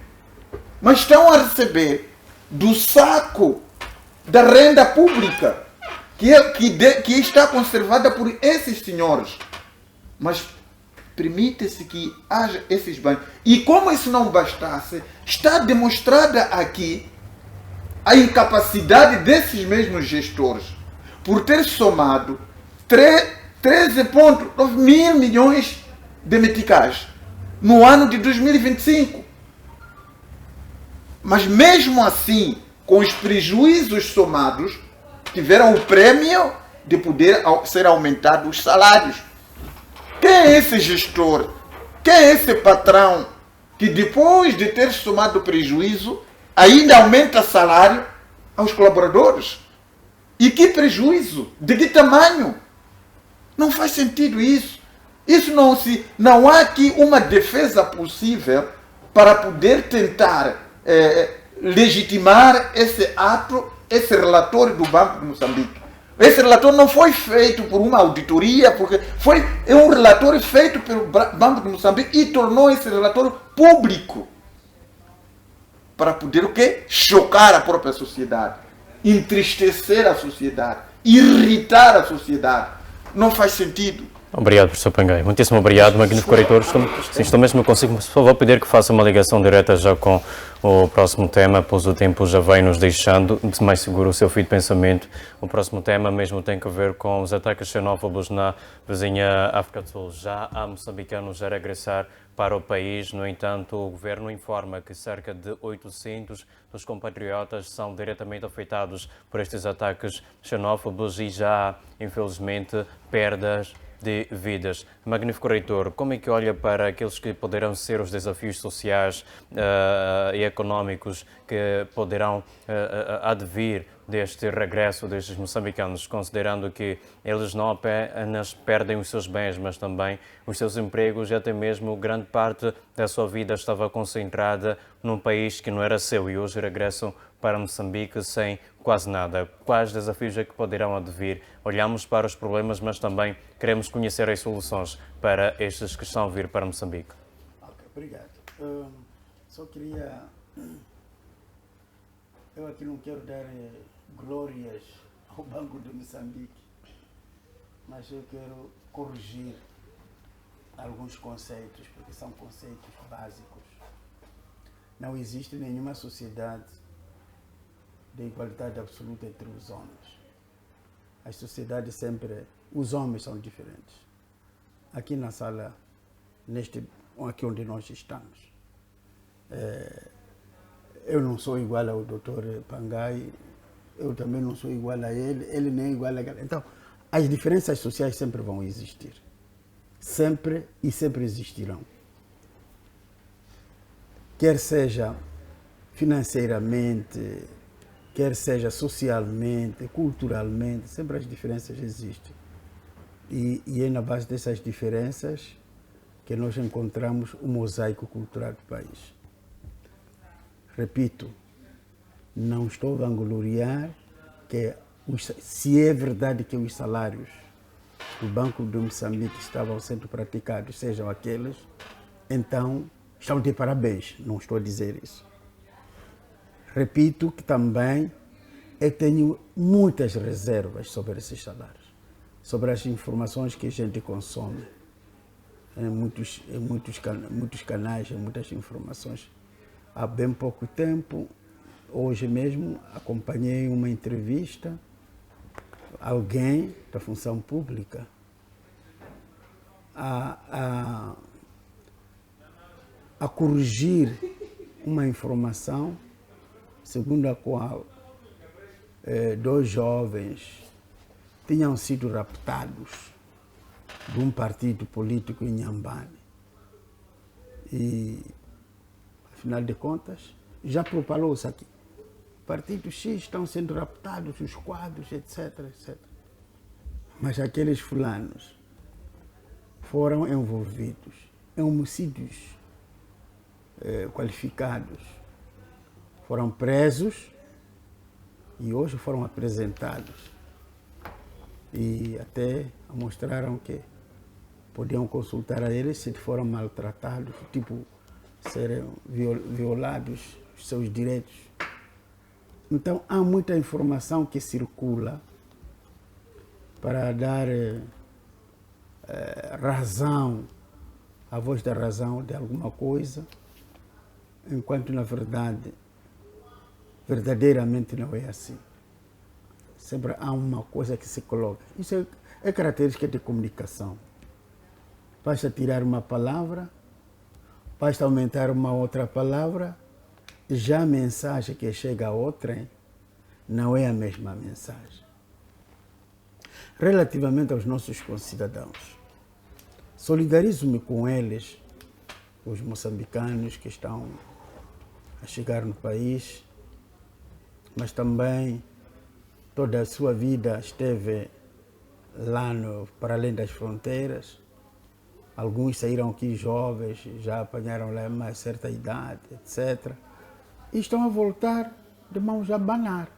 Mas estão a receber do saco da renda pública, que está conservada por esses senhores. Mas permite-se que haja esses bancos. E como isso não bastasse, está demonstrada aqui a incapacidade desses mesmos gestores por ter somado 13,9 mil milhões de meticais no ano de 2025. Mas mesmo assim, com os prejuízos somados, tiveram o prêmio de poder ser aumentado os salários. Quem é esse gestor? Quem é esse patrão que depois de ter somado prejuízo, ainda aumenta salário aos colaboradores? E que prejuízo? De que tamanho? Não faz sentido isso. Não há aqui uma defesa possível para poder tentar legitimar esse ato, esse relatório do Banco de Moçambique. Esse relatório não foi feito por uma auditoria, porque é um relatório feito pelo Banco de Moçambique e tornou esse relatório público para poder o quê? Chocar a própria sociedade, entristecer a sociedade, irritar a sociedade. Não faz sentido. Obrigado, professor Pangai. Muitíssimo obrigado, magnífico reitor. Estou mesmo consigo, mas por favor pedir que faça uma ligação direta já com o próximo tema, pois o tempo já vai nos deixando. De mais seguro o seu fio de pensamento. O próximo tema mesmo tem a ver com os ataques xenófobos na vizinha África do Sul. Já há moçambicanos a regressar para o país, no entanto, o governo informa que cerca de 800 dos compatriotas são diretamente afetados por estes ataques xenófobos e já há, infelizmente, perdas de vidas. Magnífico reitor, como é que olha para aqueles que poderão ser os desafios sociais e económicos que poderão advir deste regresso destes moçambicanos, considerando que eles não apenas perdem os seus bens, mas também os seus empregos e até mesmo grande parte da sua vida estava concentrada num país que não era seu e hoje regressam para Moçambique sem quase nada. Quais desafios é que poderão advir? Olhamos para os problemas, mas também queremos conhecer as soluções para estes que estão a vir para Moçambique. Ok, obrigado. Só queria... Eu aqui não quero dar glórias ao Banco de Moçambique, mas eu quero corrigir alguns conceitos, porque são conceitos básicos. Não existe nenhuma sociedade de igualdade absoluta entre os homens. As sociedades sempre... Os homens são diferentes. Aqui na sala, aqui onde nós estamos, eu não sou igual ao Dr. Pangai, eu também não sou igual a ele nem é igual a ele. Então, as diferenças sociais sempre vão existir. Sempre e sempre existirão. Quer seja financeiramente, quer seja socialmente, culturalmente, sempre as diferenças existem. E é na base dessas diferenças que nós encontramos o mosaico cultural do país. Repito, não estou a vangloriar que, se é verdade que os salários do Banco de Moçambique estavam sendo praticados, sejam aqueles, então estão de parabéns, não estou a dizer isso. Repito que também eu tenho muitas reservas sobre esses salários, sobre as informações que a gente consome, em muitos canais, em muitas informações. Há bem pouco tempo, hoje mesmo, acompanhei uma entrevista, alguém da função pública, a corrigir uma informação segundo a qual 2 jovens tinham sido raptados de um partido político em Inhambane. E, afinal de contas, já propalou-se aqui. Partido X estão sendo raptados, os quadros, etc, etc. Mas aqueles fulanos foram envolvidos em homicídios qualificados. Foram presos e hoje foram apresentados E até mostraram que podiam consultar a eles se foram maltratados, tipo, serem violados os seus direitos. Então, há muita informação que circula para dar razão, a voz da razão de alguma coisa, enquanto, na verdade, verdadeiramente não é assim. Sempre há uma coisa que se coloca. Isso é característica de comunicação. Basta tirar uma palavra, basta aumentar uma outra palavra, já a mensagem que chega a outra não é a mesma mensagem. Relativamente aos nossos concidadãos, solidarizo-me com eles, os moçambicanos que estão a chegar no país, mas também toda a sua vida esteve lá para além das fronteiras. Alguns saíram aqui jovens, já apanharam lá uma certa idade, etc. E estão a voltar de mãos a abanar.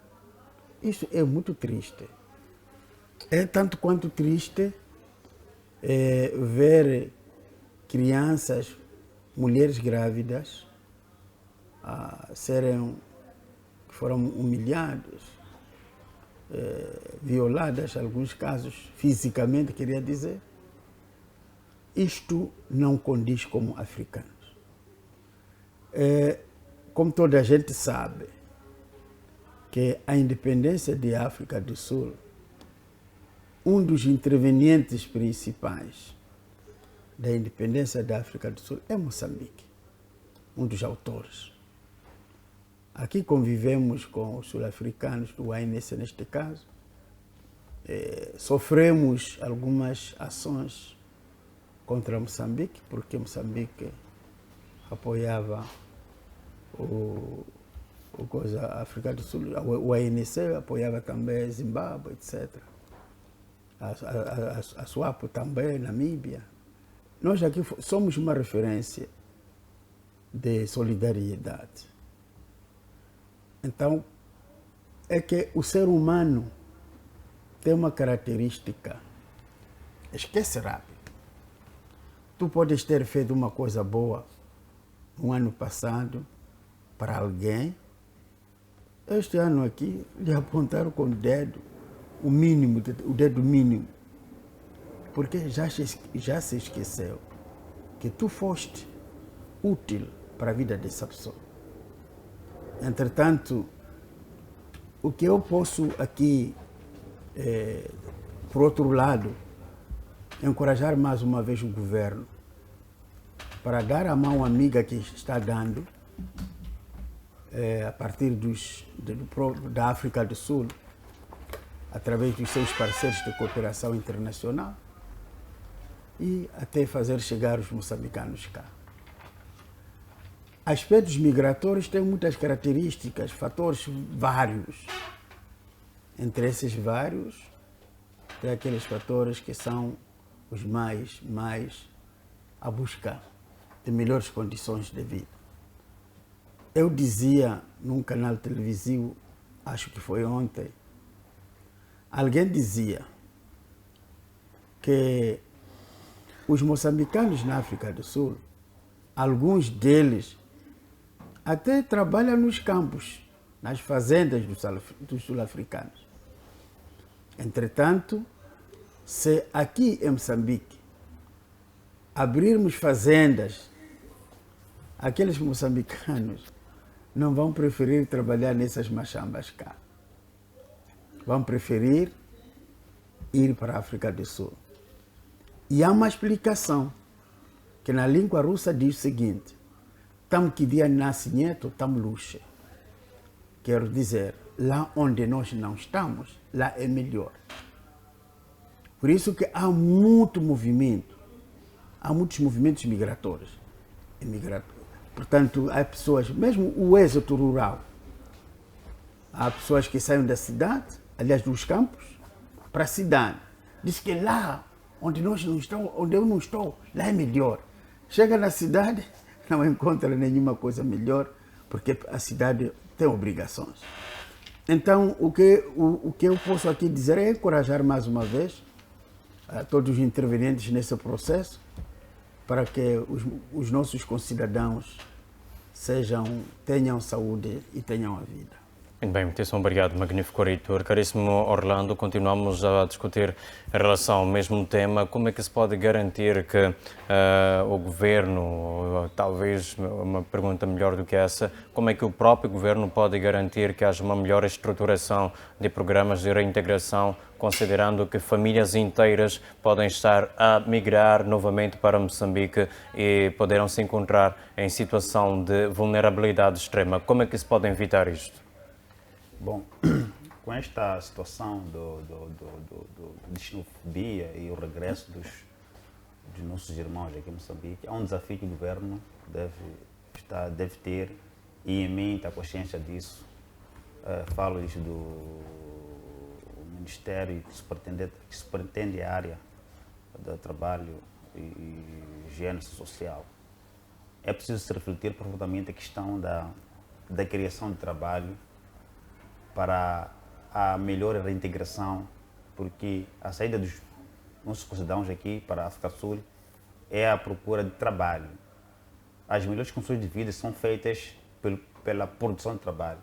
Isso é muito triste. É tanto quanto triste ver crianças, mulheres grávidas, que foram humilhadas, violadas, em alguns casos, fisicamente, queria dizer. Isto não condiz como africanos. Como toda a gente sabe, que a independência de África do Sul, um dos intervenientes principais da independência da África do Sul é Moçambique, um dos autores. Aqui convivemos com os sul-africanos do ANC, neste caso, sofremos algumas ações contra Moçambique, porque Moçambique apoiava a África do Sul, o ANC apoiava também Zimbábue, etc. A SWAPO também, Namíbia. Nós aqui somos uma referência de solidariedade. Então, é que o ser humano tem uma característica, esquece rápido. Tu podes ter feito uma coisa boa no ano passado para alguém, este ano aqui lhe apontaram com o dedo, o dedo mínimo, porque já se esqueceu que tu foste útil para a vida dessa pessoa. Entretanto, o que eu posso aqui, por outro lado, encorajar mais uma vez o governo para dar a mão amiga que está dando, a partir da África do Sul, através dos seus parceiros de cooperação internacional, e até fazer chegar os moçambicanos cá. Aspectos migratórios têm muitas características, fatores vários. Entre esses vários, tem aqueles fatores que são os mais a busca de melhores condições de vida. Eu dizia num canal televisivo, acho que foi ontem, alguém dizia que os moçambicanos na África do Sul, alguns deles até trabalham nos campos, nas fazendas dos sul-africanos. Entretanto, se aqui em Moçambique abrirmos fazendas, aqueles moçambicanos não vão preferir trabalhar nessas machambas cá. Vão preferir ir para a África do Sul. E há uma explicação, que na língua russa diz o seguinte: tam que dia nasce neto, tam luxe. Quero dizer, lá onde nós não estamos, lá é melhor. Por isso que há muito movimento, há muitos movimentos migratórios. Portanto, há pessoas, mesmo o êxodo rural, há pessoas que saem da cidade, aliás, dos campos, para a cidade. Diz que lá onde nós não estamos, onde eu não estou, lá é melhor. Chega na cidade, não encontra nenhuma coisa melhor, porque a cidade tem obrigações. Então, o que eu posso aqui dizer é encorajar mais uma vez a todos os intervenientes nesse processo para que os nossos concidadãos tenham saúde e tenham a vida. Muito bem, muitíssimo obrigado, magnífico reitor. Caríssimo Orlando, continuamos a discutir em relação ao mesmo tema. Como é que se pode garantir que o governo, talvez uma pergunta melhor do que essa, como é que o próprio governo pode garantir que haja uma melhor estruturação de programas de reintegração, considerando que famílias inteiras podem estar a migrar novamente para Moçambique e poderão se encontrar em situação de vulnerabilidade extrema? Como é que se pode evitar isto? Bom, com esta situação de xenofobia e o regresso dos nossos irmãos aqui em Moçambique, é um desafio que o governo deve ter e em mente a consciência disso. Falo isto do Ministério que superintende a área do trabalho e higiene social. É preciso se refletir profundamente a questão da criação de trabalho para a melhor reintegração, porque a saída dos nossos concidadãos aqui para a África do Sul é a procura de trabalho. As melhores condições de vida são feitas pela produção de trabalho.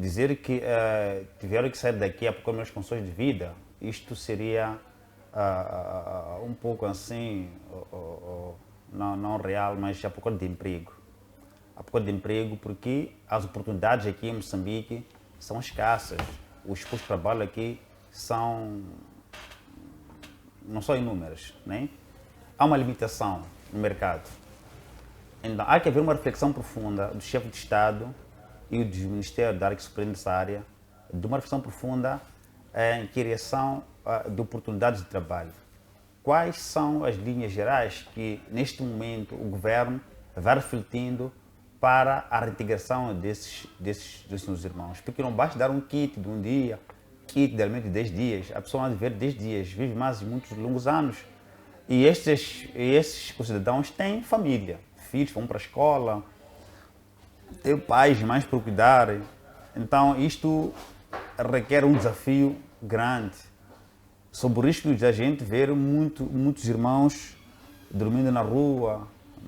Dizer que tiveram que sair daqui a procurar melhores condições de vida, isto seria um pouco assim, não real, mas a procura de emprego. A procura de emprego porque as oportunidades aqui em Moçambique são escassas. Os postos de trabalho aqui não são inúmeros, né? Há uma limitação no mercado. Então, há que haver uma reflexão profunda do chefe de Estado e do Ministério da área que superintende essa área, de uma reflexão profunda em criação de oportunidades de trabalho. Quais são as linhas gerais que, neste momento, o governo vai refletindo para a reintegração desses meus irmãos? Porque não basta dar um kit de um dia, kit de alimento de 10 dias. A pessoa vai viver 10 dias, vive mais de muitos longos anos. E esses concidadãos têm família, filhos vão para a escola, têm pais, mães para cuidar. Então, isto requer um desafio grande. Sob o risco de a gente ver muitos irmãos dormindo na rua,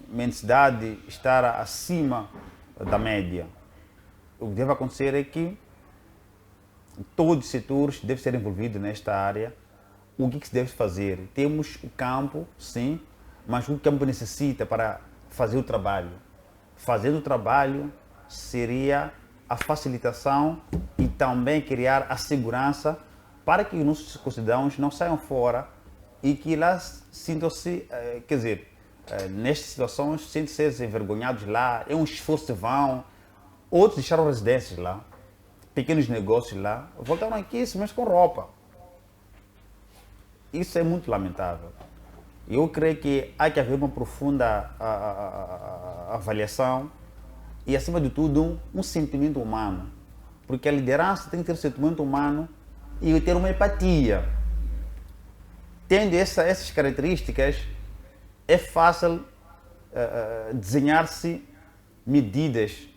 mendicidade estar acima da média. O que deve acontecer é que todos os setores devem ser envolvidos nesta área. O que se deve fazer? Temos o campo, sim, mas o campo necessita para fazer o trabalho. Fazer o trabalho seria a facilitação e também criar a segurança para que os nossos concidadãos não saiam fora e que lá sintam-se, nestas situações, sentem-se envergonhados lá, é um esforço vão. Outros deixaram residências lá, pequenos negócios lá, voltaram aqui, mas com roupa. Isso é muito lamentável. Eu creio que há que haver uma profunda avaliação e, acima de tudo, um sentimento humano. Porque a liderança tem que ter um sentimento humano e ter uma empatia. Tendo essas características, é fácil desenhar-se medidas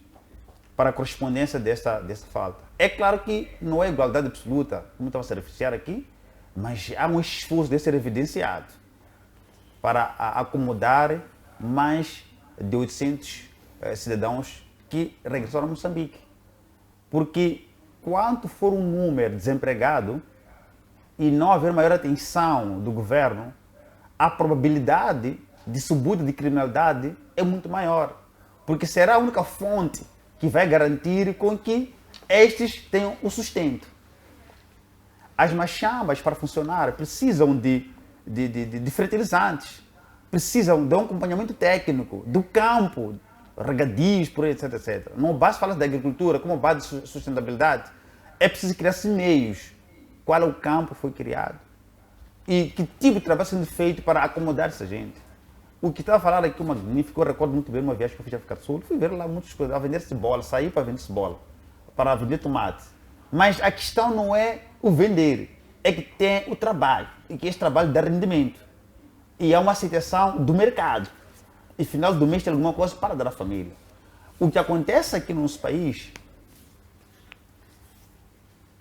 para a correspondência dessa falta. É claro que não é igualdade absoluta, como estava a se beneficiar aqui, mas há um esforço de ser evidenciado para acomodar mais de 800 cidadãos que regressaram a Moçambique. Porque quanto for um número desempregado e não haver maior atenção do governo, a probabilidade de subida de criminalidade é muito maior. Porque será a única fonte que vai garantir com que estes tenham o sustento. As machambas, para funcionar, precisam de fertilizantes, precisam de um acompanhamento técnico, do campo, regadios, por aí, etc, etc. Não basta falar da agricultura como base de sustentabilidade. É preciso criar-se meios. Qual é o campo que foi criado? E que tipo de trabalho sendo feito para acomodar essa gente? O que estava a falar aqui, o magnífico, eu recordo muito bem uma viagem que eu fiz à África do Sul, fui ver lá muitas coisas, a vender cebola, saí para vender cebola, para vender tomate. Mas a questão não é o vender, é que tem o trabalho, e que esse trabalho dá rendimento. E há uma aceitação do mercado. E final do mês tem alguma coisa para dar à família. O que acontece aqui no nosso país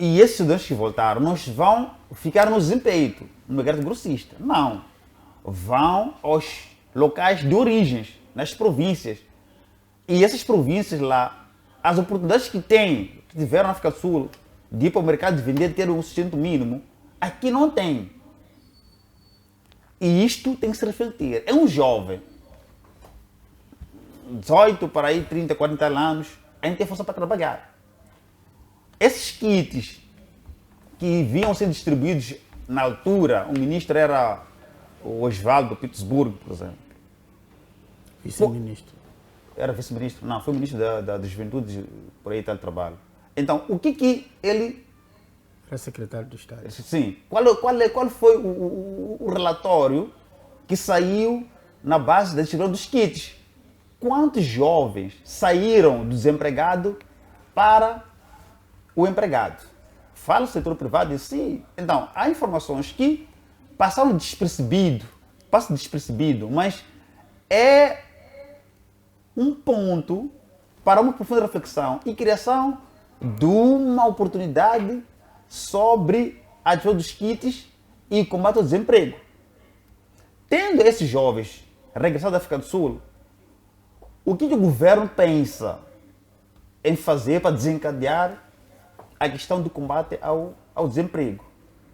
E esses estudantes que voltaram não vão ficar no desempenho, no mercado grossista. Não. Vão aos locais de origens, nas províncias. E essas províncias lá, as oportunidades que tiveram na África do Sul, de ir para o mercado de vender, ter um sustento mínimo, aqui não tem. E isto tem que se refletir. É um jovem, 18 para aí, 30, 40 anos, a gente tem força para trabalhar. Esses kits que vinham ser distribuídos na altura, o ministro era o Oswaldo Pittsburgh, por exemplo. Vice-ministro. Era vice-ministro? Não, foi ministro da Juventude, por aí está o trabalho. Então, o que ele... Era secretário do Estado. Sim. Qual foi o relatório que saiu na base da distribuição dos kits? Quantos jovens saíram do desempregado para o empregado? Fala o setor privado em si. Então, há informações que passaram despercebido, mas é um ponto para uma profunda reflexão e criação de uma oportunidade sobre a distribuição dos kits e combate ao desemprego. Tendo esses jovens regressado da África do Sul, o que o governo pensa em fazer para desencadear a questão do combate ao desemprego?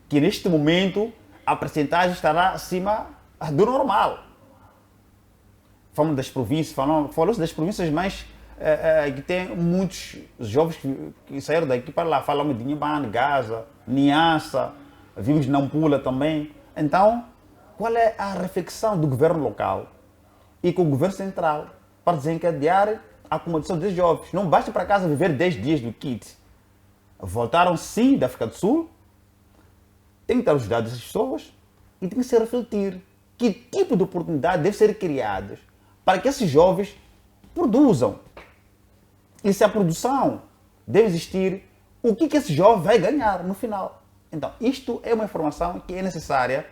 Que neste momento a percentagem estará acima do normal. Falamos das províncias, falou-se das províncias mais que tem muitos jovens que saíram daqui para lá. Falamos de Inhambane, Gaza, Niassa, vimos de Nampula também. Então, qual é a reflexão do governo local e com o governo central para desencadear a acomodação desses jovens? Não basta para casa viver 10 dias do kit. Voltaram sim da África do Sul, tem que dar os dados dessas pessoas e tem que se refletir que tipo de oportunidade deve ser criada para que esses jovens produzam. E se a produção deve existir, o que esse jovem vai ganhar no final? Então, isto é uma informação que é necessária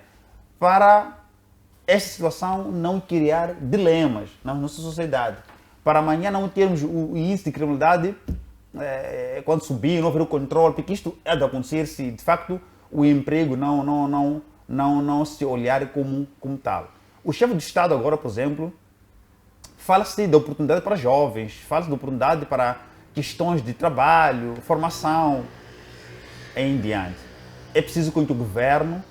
para esta situação não criar dilemas na nossa sociedade. Para amanhã não termos o índice de criminalidade quando subir, não haver o controle, porque isto é de acontecer se de facto o emprego não se olhar como tal. O chefe do Estado agora, por exemplo, fala-se de oportunidade para jovens, fala-se de oportunidade para questões de trabalho, formação, em diante. É preciso que o governo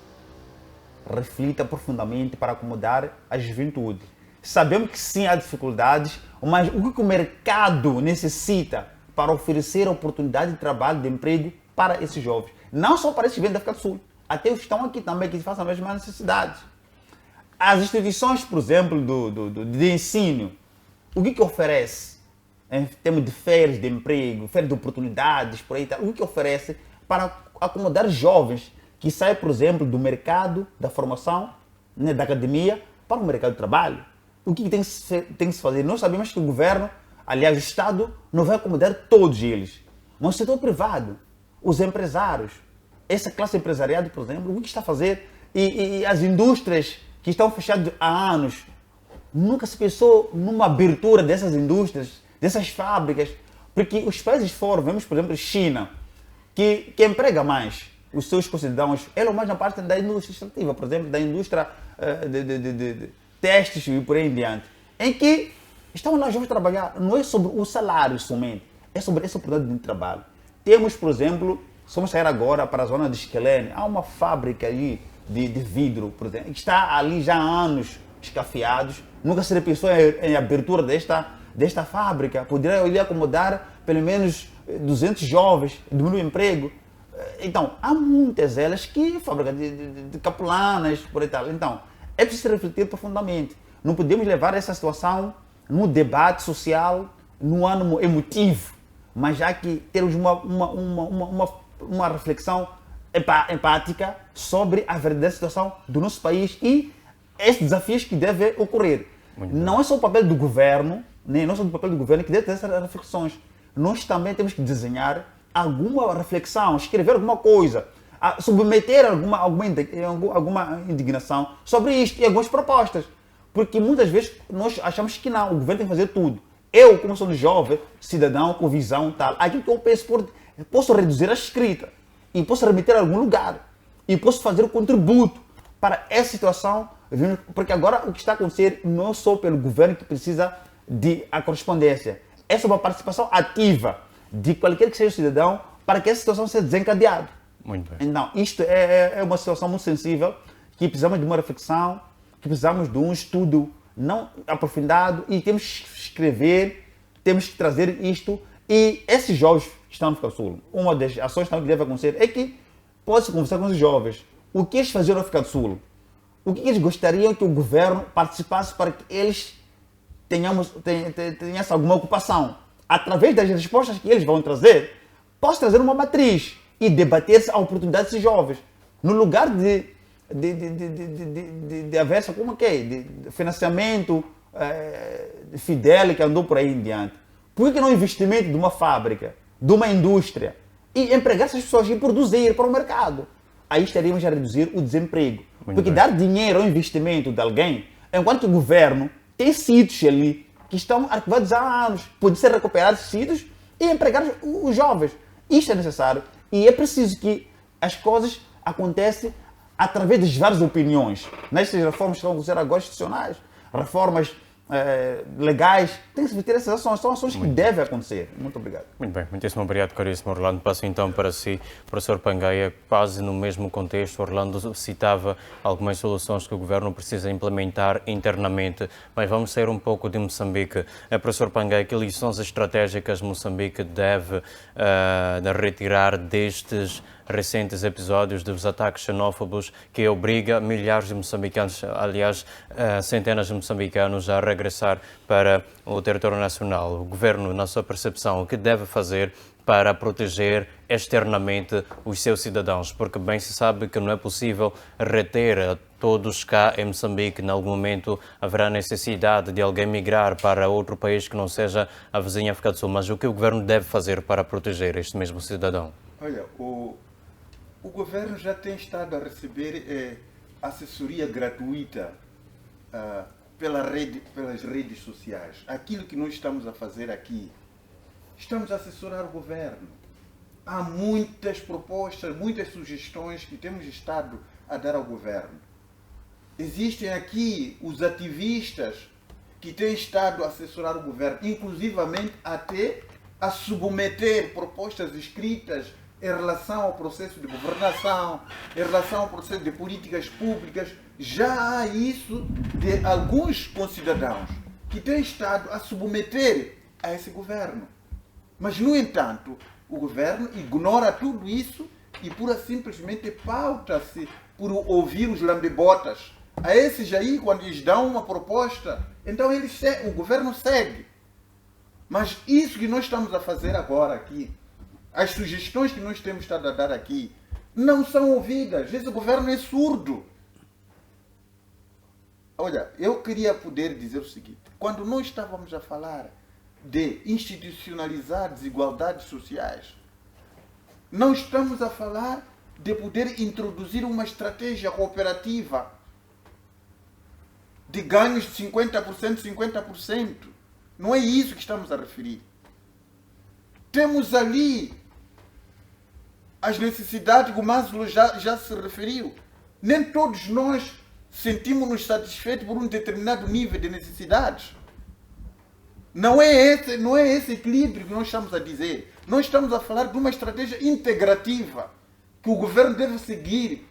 reflita profundamente para acomodar a juventude. Sabemos que sim, há dificuldades, mas o que o mercado necessita para oferecer oportunidade de trabalho, de emprego para esses jovens? Não só para esses que vêm da África do Sul, até os que estão aqui também, que façam as mesmas necessidades. As instituições, por exemplo, de ensino, o que oferece em termos de feiras de emprego, feiras de oportunidades, por aí, o que oferece para acomodar jovens que saem, por exemplo, do mercado da formação, né, da academia, para o mercado de trabalho? O que tem que se fazer? Nós sabemos que o governo, aliás, o Estado, não vai acomodar todos eles, mas o setor privado, os empresários, essa classe empresarial, por exemplo, o que está a fazer? E as indústrias que estão fechadas há anos, nunca se pensou numa abertura dessas indústrias, dessas fábricas, porque os países fora, vemos, por exemplo, China, que emprega mais os seus concidadãos, ela mais na parte da indústria extrativa, por exemplo, da indústria de testes e por aí em diante, em que estão lá jovens a trabalhar. Não é sobre o salário somente, é sobre essa oportunidade de trabalho. Temos, por exemplo, vamos sair agora para a zona de Esquelene, há uma fábrica aí de vidro, por exemplo, que está ali já há anos escafiados, nunca se pensou em abertura desta fábrica, poderia acomodar pelo menos 200 jovens, diminuir o emprego. Então, há muitas elas que fábricas de capulanas, por aí tal. Então, é preciso refletir profundamente. Não podemos levar essa situação no debate social, no ânimo emotivo, mas já que termos uma reflexão empática sobre a verdadeira situação do nosso país e esses desafios que devem ocorrer. Não é só o papel do governo, nem não é só o papel do governo que deve ter essas reflexões. Nós também temos que desenhar alguma reflexão, escrever alguma coisa, submeter alguma indignação sobre isto e algumas propostas. Porque muitas vezes nós achamos que não, o governo tem que fazer tudo. Eu, como sou jovem, cidadão com visão tal, aquilo que eu penso, posso reduzir a escrita. e posso remeter a algum lugar e posso fazer um contributo para essa situação, porque agora o que está a acontecer não é só pelo governo que precisa de a correspondência, é sobre a participação ativa de qualquer que seja o cidadão para que essa situação seja desencadeada. Muito bem. Então, isto é uma situação muito sensível, que precisamos de uma reflexão, que precisamos de um estudo não aprofundado e temos que escrever, temos que trazer isto. E esses jovens que estão no África do Sul, uma das ações que deve acontecer é que pode-se conversar com os jovens. O que eles faziam no África do Sul? O que eles gostariam que o governo participasse para que eles tenham alguma ocupação? Através das respostas que eles vão trazer, posso trazer uma matriz e debater-se a oportunidade desses jovens. No lugar de haver como de financiamento Fidel que andou por aí em diante. Por que não investimento de uma fábrica, de uma indústria e empregar essas pessoas e produzir para o mercado? Aí estaríamos a reduzir o desemprego. Muito porque bem. dar dinheiro ao investimento de alguém, enquanto o governo tem sítios ali que estão arquivados há anos, pode ser recuperados esses sítios e empregar os jovens. Isto é necessário e é preciso que as coisas aconteçam através das várias opiniões. Nestas reformas que estão a acontecer agora institucionais, reformas legais, tem que se ter essas ações, são ações que devem acontecer. Muito obrigado. Muito bem, muitíssimo obrigado, caríssimo Orlando. Passo então para si, professor Pangaia, quase no mesmo contexto. Orlando citava algumas soluções que o governo precisa implementar internamente, mas vamos sair um pouco de Moçambique. Professor Pangaia, que lições estratégicas Moçambique deve retirar destes recentes episódios dos ataques xenófobos que obriga milhares de moçambicanos, aliás, centenas de moçambicanos a regressar para o território nacional? O governo, na sua percepção, o que deve fazer para proteger externamente os seus cidadãos? Porque bem se sabe que não é possível reter a todos cá em Moçambique. Em algum momento haverá necessidade de alguém migrar para outro país que não seja a vizinha África do Sul. Mas o que o governo deve fazer para proteger este mesmo cidadão? Olha, o governo já tem estado a receber assessoria gratuita pelas redes sociais. Aquilo que nós estamos a fazer aqui, estamos a assessorar o governo. Há muitas propostas, muitas sugestões que temos estado a dar ao governo. Existem aqui os ativistas que têm estado a assessorar o governo, inclusivamente até a submeter propostas escritas em relação ao processo de governação, em relação ao processo de políticas públicas. Já há isso de alguns concidadãos que têm estado a submeter a esse governo. Mas, no entanto, o governo ignora tudo isso e pura simplesmente pauta-se por ouvir os lambebotas. A esses aí, quando eles dão uma proposta, então o governo segue. Mas isso que nós estamos a fazer agora aqui, as sugestões que nós temos estado a dar aqui, não são ouvidas. Esse governo é surdo. Olha, eu queria poder dizer o seguinte: quando nós estávamos a falar de institucionalizar desigualdades sociais, não estamos a falar de poder introduzir uma estratégia cooperativa de ganhos de 50%, 50%. Não é isso que estamos a referir. Temos ali as necessidades que o Maslow já se referiu. Nem todos nós sentimos-nos satisfeitos por um determinado nível de necessidades. Não é esse equilíbrio que nós estamos a dizer. Nós estamos a falar de uma estratégia integrativa que o governo deve seguir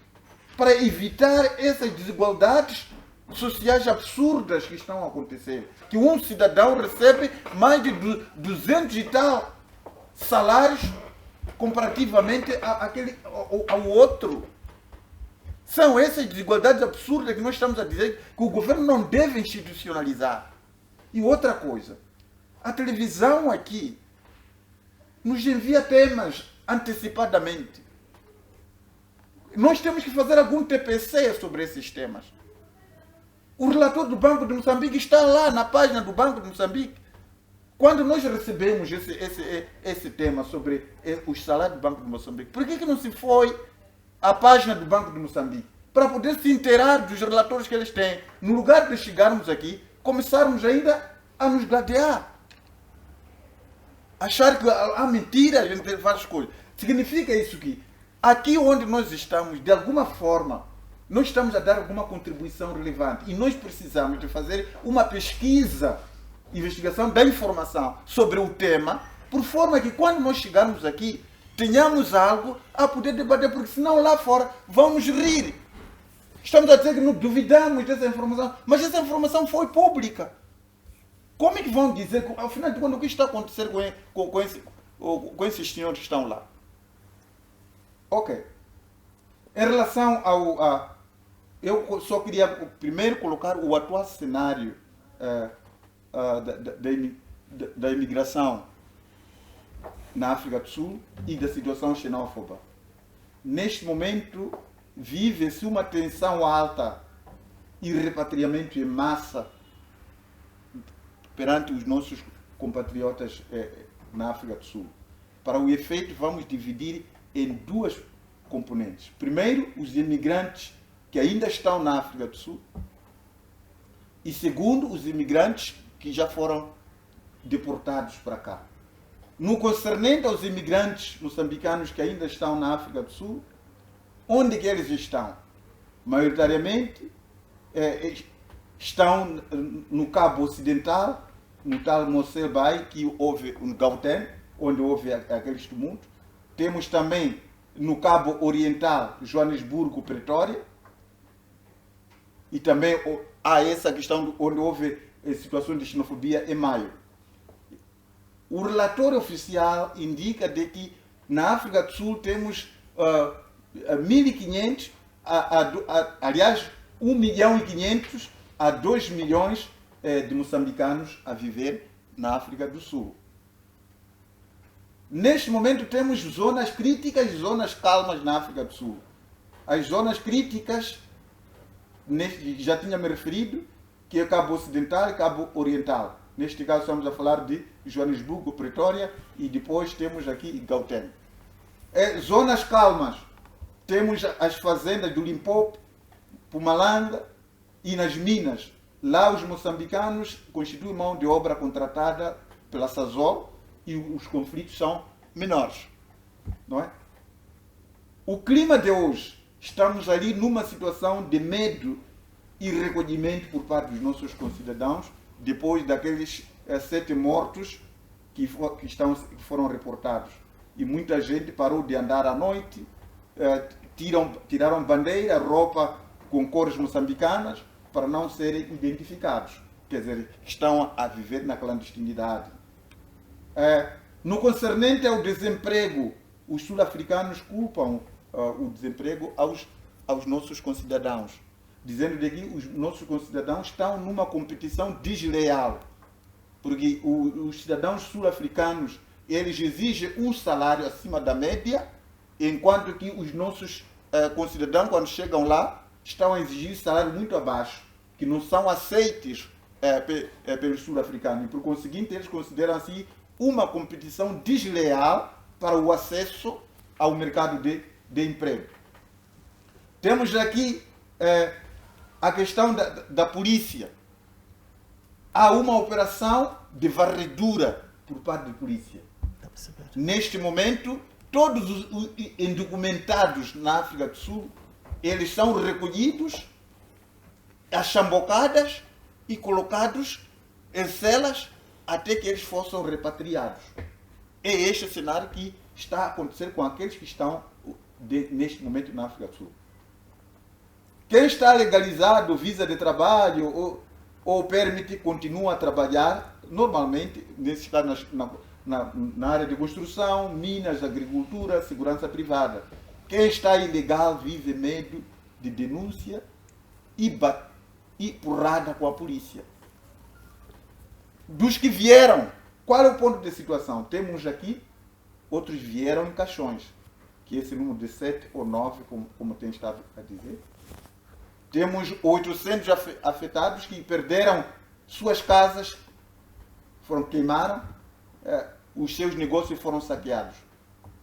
para evitar essas desigualdades sociais absurdas que estão a acontecer. Que um cidadão recebe mais de 200 e tal salários comparativamente ao outro. São essas desigualdades absurdas que nós estamos a dizer que o governo não deve institucionalizar. E outra coisa, a televisão aqui nos envia temas antecipadamente. Nós temos que fazer algum TPC sobre esses temas. O relator do Banco de Moçambique está lá na página do Banco de Moçambique. Quando nós recebemos esse tema sobre os salários do Banco de Moçambique, por que não se foi à página do Banco de Moçambique? Para poder se inteirar dos relatórios que eles têm. No lugar de chegarmos aqui, começarmos ainda a nos gladiar. Achar que há mentiras entre várias coisas. Significa isso que aqui onde nós estamos, de alguma forma, nós estamos a dar alguma contribuição relevante e nós precisamos de fazer uma pesquisa, investigação da informação sobre o tema, por forma que quando nós chegarmos aqui, tenhamos algo a poder debater, porque senão lá fora vão nos rir. Estamos a dizer que não duvidamos dessa informação, mas essa informação foi pública. Como é que vão dizer, afinal de contas, o que está a acontecer com esses senhores que estão lá? Ok. Em relação eu só queria primeiro colocar o atual cenário da imigração na África do Sul e da situação xenófoba. Neste momento, vive-se uma tensão alta e repatriamento em massa perante os nossos compatriotas na África do Sul. Para o efeito, vamos dividir em duas componentes. Primeiro, os imigrantes que ainda estão na África do Sul. E segundo, os imigrantes que já foram deportados para cá. No concernente aos imigrantes moçambicanos que ainda estão na África do Sul, onde que eles estão? Maioritariamente estão no Cabo Ocidental, no tal Mossel Bay, que houve no Gauteng, onde houve aqueles tumultos. Temos também no Cabo Oriental, Joanesburgo, Pretória. E também há essa questão onde houve situações de xenofobia em maio. O relatório oficial indica de que na África do Sul temos 1.500, aliás, 1.500.000 a 2 milhões de moçambicanos a viver na África do Sul. Neste momento temos zonas críticas e zonas calmas na África do Sul. As zonas críticas, já tinha me referido, que é Cabo Ocidental e Cabo Oriental. Neste caso estamos a falar de Joanesburgo, Pretória e depois temos aqui Gauteng. Zonas calmas, temos as fazendas do Limpopo, Pumalanga e nas minas. Lá os moçambicanos constituem mão de obra contratada pela Sazol e os conflitos são menores. Não é? O clima de hoje, estamos ali numa situação de medo e recolhimento por parte dos nossos concidadãos, depois daqueles 7 mortos que foram reportados. E muita gente parou de andar à noite, tiraram bandeira, roupa com cores moçambicanas, para não serem identificados. Quer dizer, estão a viver na clandestinidade. No concernente ao desemprego, os sul-africanos culpam o desemprego aos nossos concidadãos, dizendo que os nossos concidadãos estão numa competição desleal, porque os cidadãos sul-africanos eles exigem um salário acima da média, enquanto que os nossos concidadãos, quando chegam lá, estão a exigir salário muito abaixo, que não são aceitos pelos sul-africanos. E, por conseguinte, eles consideram assim uma competição desleal para o acesso ao mercado de emprego. Temos aqui a questão da polícia. Há uma operação de varredura por parte da polícia. Neste momento, todos os indocumentados na África do Sul, eles são recolhidos, achambocadas e colocados em celas até que eles fossem repatriados. É este cenário que está a acontecer com aqueles que estão neste momento na África do Sul. Quem está legalizado, visa de trabalho ou permite, continua a trabalhar normalmente, nesse caso na área de construção, minas, agricultura, segurança privada. Quem está ilegal vive medo de denúncia e porrada com a polícia. Dos que vieram, qual é o ponto de situação? Temos aqui, outros vieram em caixões, que esse número de 7 ou 9, como tem estado a dizer. Temos 800 afetados que perderam suas casas, queimaram, os seus negócios foram saqueados.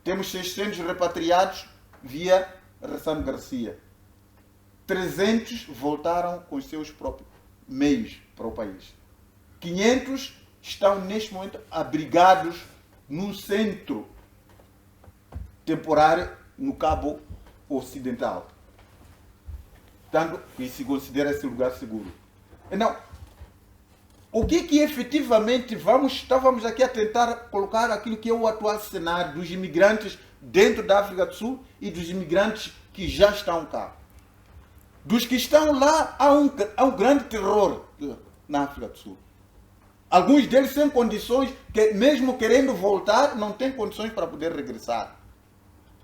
Temos 600 repatriados via Ressano Garcia. 300 voltaram com os seus próprios meios para o país. 500 estão neste momento abrigados num centro temporário no Cabo Ocidental. Tanto que se considera esse lugar seguro. Então, o que efetivamente estávamos aqui a tentar colocar aquilo que é o atual cenário dos imigrantes dentro da África do Sul e dos imigrantes que já estão cá. Dos que estão lá, há um grande terror na África do Sul. Alguns deles sem condições, que mesmo querendo voltar, não têm condições para poder regressar.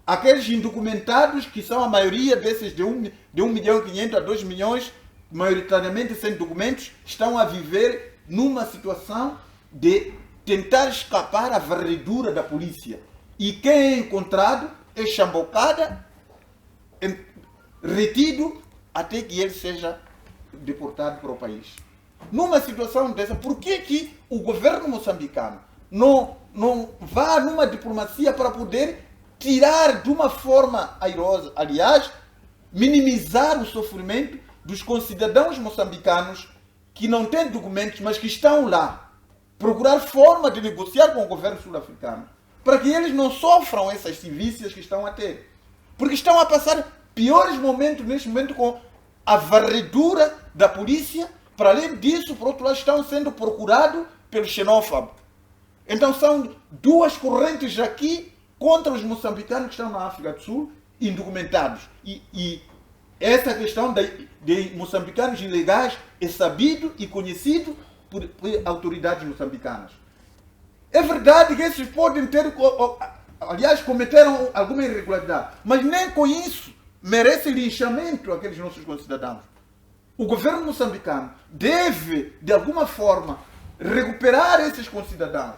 Aqueles indocumentados, que são a maioria desses de 1.500.000 a 2 milhões, maioritariamente sem documentos, estão a viver numa situação de tentar escapar à varredura da polícia. E quem é encontrado é chambocada, retido, até que ele seja deportado para o país. Numa situação dessa, por que o governo moçambicano não vá numa diplomacia para poder tirar de uma forma airosa, aliás, minimizar o sofrimento dos concidadãos moçambicanos que não têm documentos, mas que estão lá, procurar forma de negociar com o governo sul-africano, para que eles não sofram essas civícias que estão a ter. Porque estão a passar piores momentos neste momento com a varredura da polícia. Para além disso, por outro lado, estão sendo procurados pelo xenófobo. Então são duas correntes aqui contra os moçambicanos que estão na África do Sul, indocumentados. E essa questão de moçambicanos ilegais é sabido e conhecido por autoridades moçambicanas. É verdade que esses podem ter, aliás, cometeram alguma irregularidade, mas nem com isso merece linchamento aqueles nossos concidadãos. O governo moçambicano deve, de alguma forma, recuperar esses concidadãos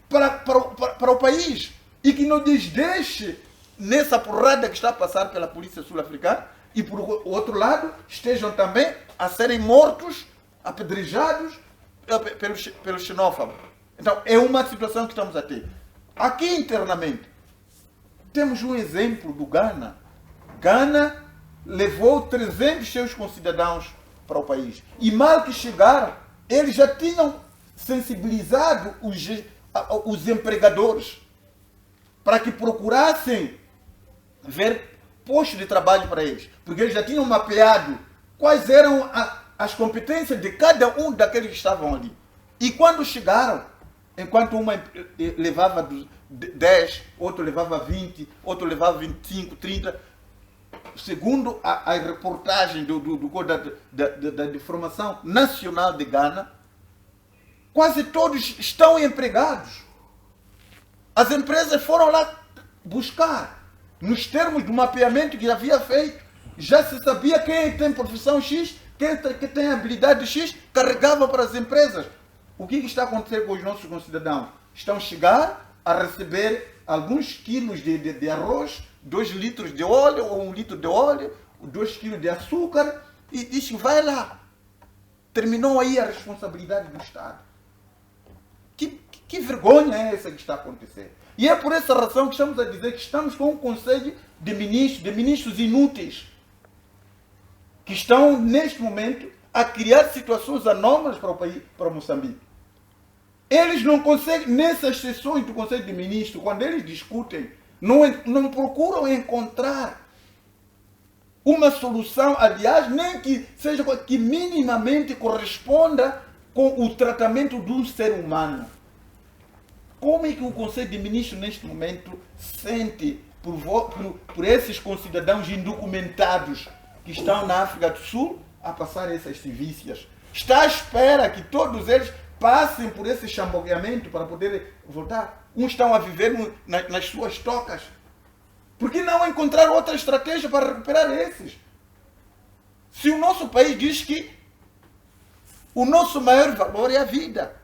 para o país e que não lhes deixe nessa porrada que está a passar pela polícia sul-africana e, por outro lado, estejam também a serem mortos, apedrejados pelo xenófobo. Então, é uma situação que estamos a ter. Aqui internamente, temos um exemplo do Ghana. Ghana levou 300 seus concidadãos para o país. E mal que chegaram, eles já tinham sensibilizado os empregadores para que procurassem ver postos de trabalho para eles. Porque eles já tinham mapeado quais eram as competências de cada um daqueles que estavam ali. E quando chegaram, enquanto uma levava 10, outro levava 20, outro levava 25, 30... Segundo a reportagem da Informação Nacional de Ghana, quase todos estão empregados. As empresas foram lá buscar. Nos termos do mapeamento que havia feito, já se sabia quem tem profissão X, quem tem habilidade X, carregava para as empresas. O que está acontecendo com os nossos concidadãos? Estão a chegar a receber alguns quilos de arroz, 2 litros de óleo, ou 1 litro de óleo, 2 quilos de açúcar, e diz que vai lá. Terminou aí a responsabilidade do Estado. Que vergonha é essa que está a acontecer? E é por essa razão que estamos a dizer que estamos com um conselho de ministros inúteis, que estão, neste momento, a criar situações anómalas para o país, para Moçambique. Eles não conseguem, nessas sessões do Conselho de Ministros, quando eles discutem, não procuram encontrar uma solução, aliás, nem que seja que minimamente corresponda com o tratamento de um ser humano. Como é que o Conselho de Ministros, neste momento, sente por esses concidadãos indocumentados que estão na África do Sul a passar essas civícias? Está à espera que todos eles passem por esse chambogueamento para poder voltar? Uns estão a viver nas suas tocas. Por que não encontrar outra estratégia para recuperar esses? Se o nosso país diz que o nosso maior valor é a vida,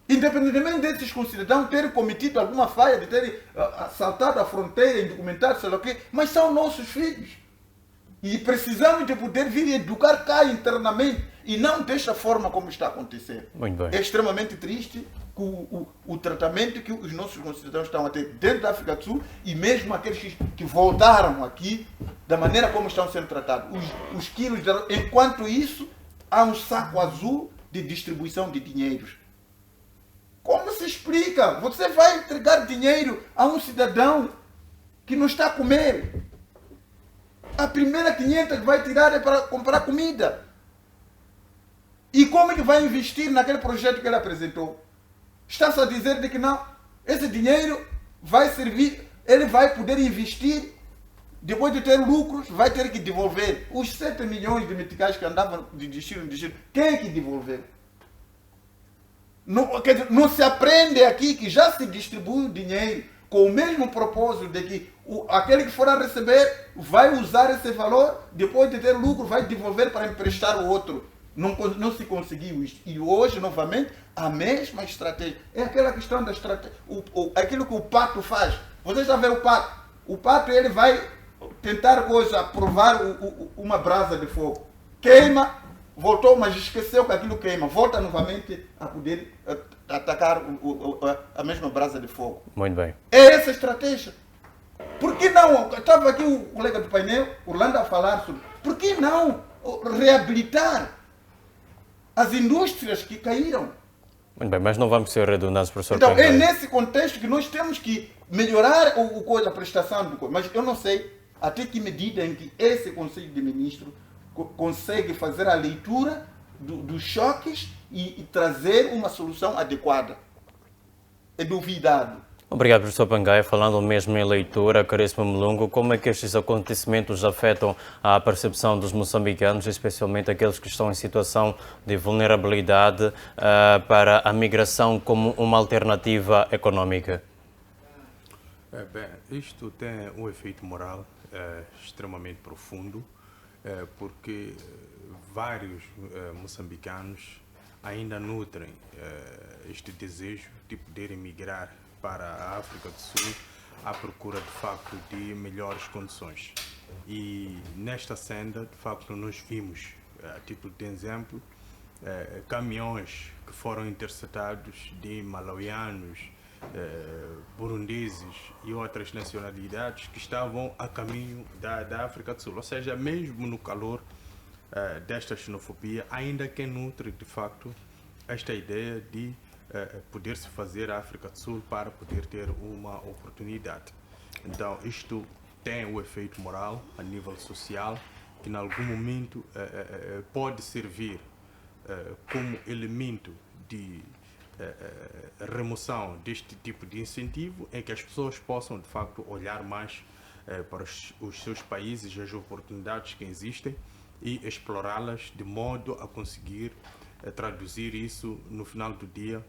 independentemente desses concidadãos terem cometido alguma falha, de terem assaltado a fronteira, indocumentado, sei lá o quê, mas são nossos filhos. E precisamos de poder vir educar cá internamente e não desta forma como está a acontecer. Muito bem. É extremamente triste o tratamento que os nossos concidadãos estão a ter dentro da África do Sul e mesmo aqueles que voltaram aqui, da maneira como estão sendo tratados. Os quilos, enquanto isso, há um saco azul de distribuição de dinheiros. Como se explica? Você vai entregar dinheiro a um cidadão que não está a comer. A primeira 500 que vai tirar é para comprar comida. E como ele vai investir naquele projeto que ele apresentou? Está-se a dizer de que não, esse dinheiro vai servir, ele vai poder investir, depois de ter lucros, vai ter que devolver. Os 7 milhões de meticais que andavam de destino em destino, quem é que devolver? Não, quer dizer, não se aprende aqui que já se distribui o dinheiro com o mesmo propósito de que aquele que for a receber vai usar esse valor, depois de ter lucro, vai devolver para emprestar o outro. Não se conseguiu isto. E hoje, novamente, a mesma estratégia. É aquela questão da estratégia. Aquilo que o pato faz. Vocês já viram o pato? O pato ele vai tentar provar uma brasa de fogo. Queima, voltou, mas esqueceu que aquilo queima. Volta novamente a poder atacar a mesma brasa de fogo. Muito bem. É essa a estratégia. Por que não? Estava aqui o colega do painel, Orlando, a falar sobre. Por que não reabilitar as indústrias que caíram? Muito bem, mas não vamos ser redundantes, professor. Então, Pangai. é nesse contexto que nós temos que melhorar a prestação do coisa. Mas eu não sei até que medida em que esse Conselho de Ministros consegue fazer a leitura dos choques e trazer uma solução adequada. É duvidado. Obrigado, professor Pangai. Falando mesmo em leitura, Caríssimo Mulungu, como é que estes acontecimentos afetam a percepção dos moçambicanos, especialmente aqueles que estão em situação de vulnerabilidade, para a migração como uma alternativa econômica? Bem, isto tem um efeito moral extremamente profundo, porque vários moçambicanos ainda nutrem este desejo de poder emigrar para a África do Sul à procura de facto de melhores condições. E nesta senda, de facto, nós vimos, a título de exemplo, caminhões que foram interceptados de malauianos, burundeses e outras nacionalidades que estavam a caminho da África do Sul. Ou seja, mesmo no calor desta xenofobia, ainda quem nutre de facto esta ideia de poder-se fazer a África do Sul para poder ter uma oportunidade. Então, isto tem o efeito moral a nível social, que em algum momento pode servir como elemento de remoção deste tipo de incentivo, em que as pessoas possam, de facto, olhar mais para os seus países, as oportunidades que existem e explorá-las de modo a conseguir traduzir isso no final do dia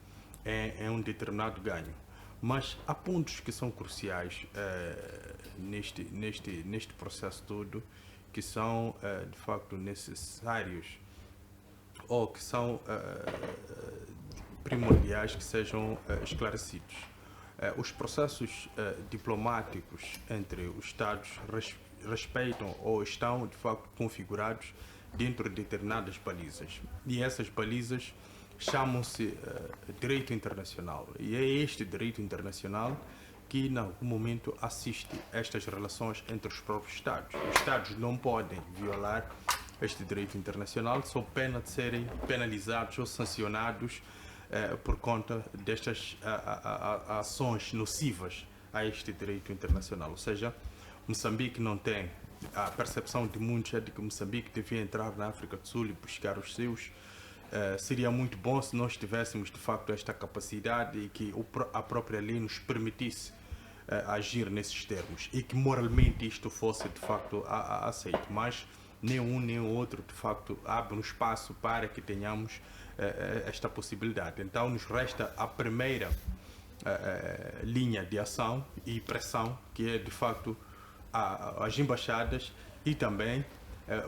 em um determinado ganho. Mas há pontos que são cruciais neste processo todo, que são de facto necessários ou que são primordiais que sejam esclarecidos. Os processos diplomáticos entre os Estados respeitam ou estão de facto configurados dentro de determinadas balizas. E essas balizas chamam-se direito internacional. E é este direito internacional que, em algum momento, assiste estas relações entre os próprios Estados. Os Estados não podem violar este direito internacional, sob pena de serem penalizados ou sancionados por conta destas ações nocivas a este direito internacional. Ou seja, Moçambique não tem, a percepção de muitos é de que Moçambique devia entrar na África do Sul e buscar os seus. Seria muito bom se nós tivéssemos de facto esta capacidade e que a própria lei nos permitisse agir nesses termos e que moralmente isto fosse de facto aceito, mas nem um nem o outro de facto abre um espaço para que tenhamos esta possibilidade. Então nos resta a primeira linha de ação e pressão, que é de facto as embaixadas e também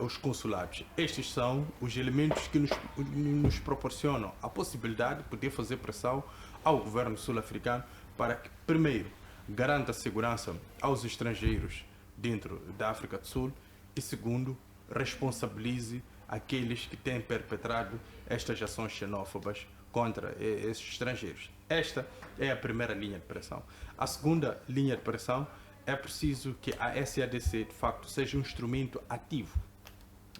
os consulados. Estes são os elementos que nos proporcionam a possibilidade de poder fazer pressão ao governo sul-africano para que, primeiro, garanta segurança aos estrangeiros dentro da África do Sul e, segundo, responsabilize aqueles que têm perpetrado estas ações xenófobas contra esses estrangeiros. Esta é a primeira linha de pressão. A segunda linha de pressão é preciso que a SADC, de facto, seja um instrumento ativo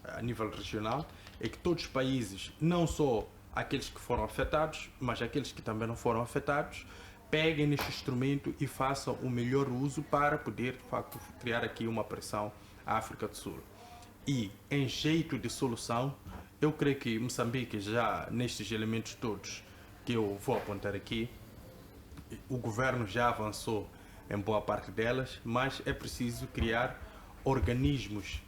a nível regional e que todos os países, não só aqueles que foram afetados, mas aqueles que também não foram afetados, peguem neste instrumento e façam o melhor uso para poder, de facto, criar aqui uma pressão à África do Sul. E, em jeito de solução, eu creio que Moçambique, já nestes elementos todos que eu vou apontar aqui, o governo já avançou em boa parte delas, mas é preciso criar organismos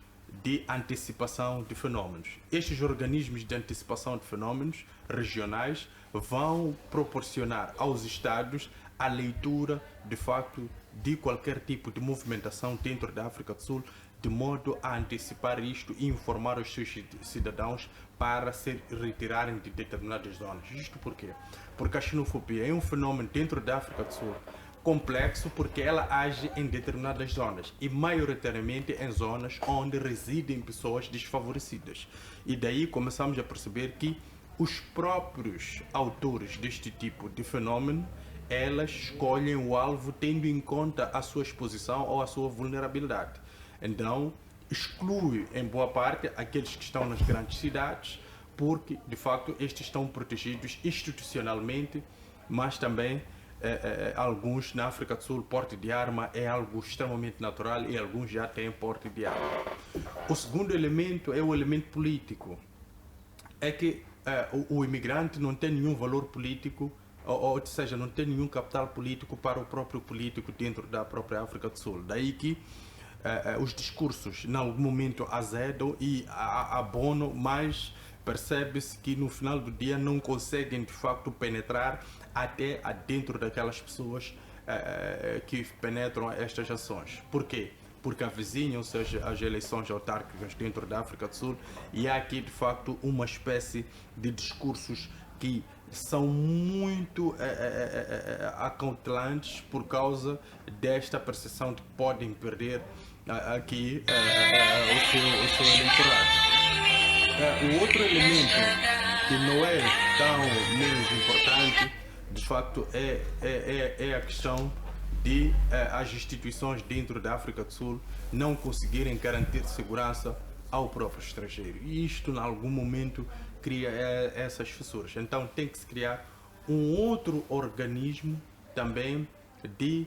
de antecipação de fenómenos. Estes organismos de antecipação de fenómenos regionais vão proporcionar aos Estados a leitura, de facto, de qualquer tipo de movimentação dentro da África do Sul, de modo a antecipar isto e informar os seus cidadãos para se retirarem de determinadas zonas. Isto por quê? Porque a xenofobia é um fenómeno dentro da África do Sul complexo, porque ela age em determinadas zonas e maioritariamente em zonas onde residem pessoas desfavorecidas. E daí começamos a perceber que os próprios autores deste tipo de fenômeno, elas escolhem o alvo tendo em conta a sua exposição ou a sua vulnerabilidade. Então, exclui em boa parte aqueles que estão nas grandes cidades, porque de facto estes estão protegidos institucionalmente, mas também alguns na África do Sul, porte de arma é algo extremamente natural e alguns já têm porte de arma. O segundo elemento é o elemento político. É que o imigrante não tem nenhum valor político, ou seja, não tem nenhum capital político para o próprio político dentro da própria África do Sul. Daí que os discursos, em algum momento, azedam e abonam, mas percebe-se que no final do dia não conseguem de facto penetrar até dentro daquelas pessoas que penetram estas ações. Por quê? Porque avizinham-se as eleições autárquicas dentro da África do Sul e há aqui de facto uma espécie de discursos que são muito acautelantes por causa desta percepção de que podem perder aqui o seu eleitorado. O outro elemento que não é tão menos importante, de facto, é a questão de as instituições dentro da África do Sul não conseguirem garantir segurança ao próprio estrangeiro. E isto, em algum momento, cria essas fissuras. Então, tem que se criar um outro organismo também de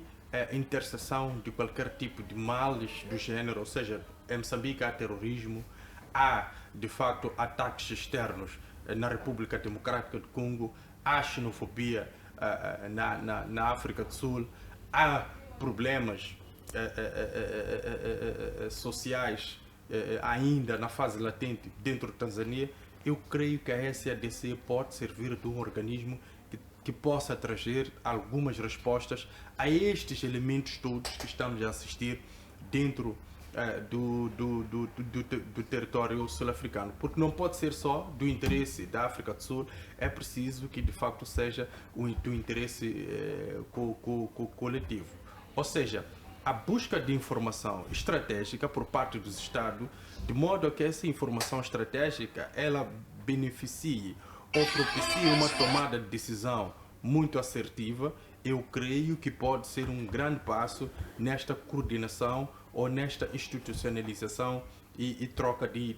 interseção de qualquer tipo de males do gênero, ou seja, em Moçambique há terrorismo, há, de facto, ataques externos na República Democrática do Congo, há xenofobia na África do Sul, há problemas sociais ainda na fase latente dentro da Tanzânia. Eu creio que a SADC pode servir de um organismo que possa trazer algumas respostas a estes elementos todos que estamos a assistir dentro do território sul-africano, porque não pode ser só do interesse da África do Sul, é preciso que de facto seja do interesse coletivo. Ou seja, a busca de informação estratégica por parte dos Estados, de modo a que essa informação estratégica ela beneficie ou propicie uma tomada de decisão muito assertiva, eu creio que pode ser um grande passo nesta coordenação ou nesta institucionalização e troca de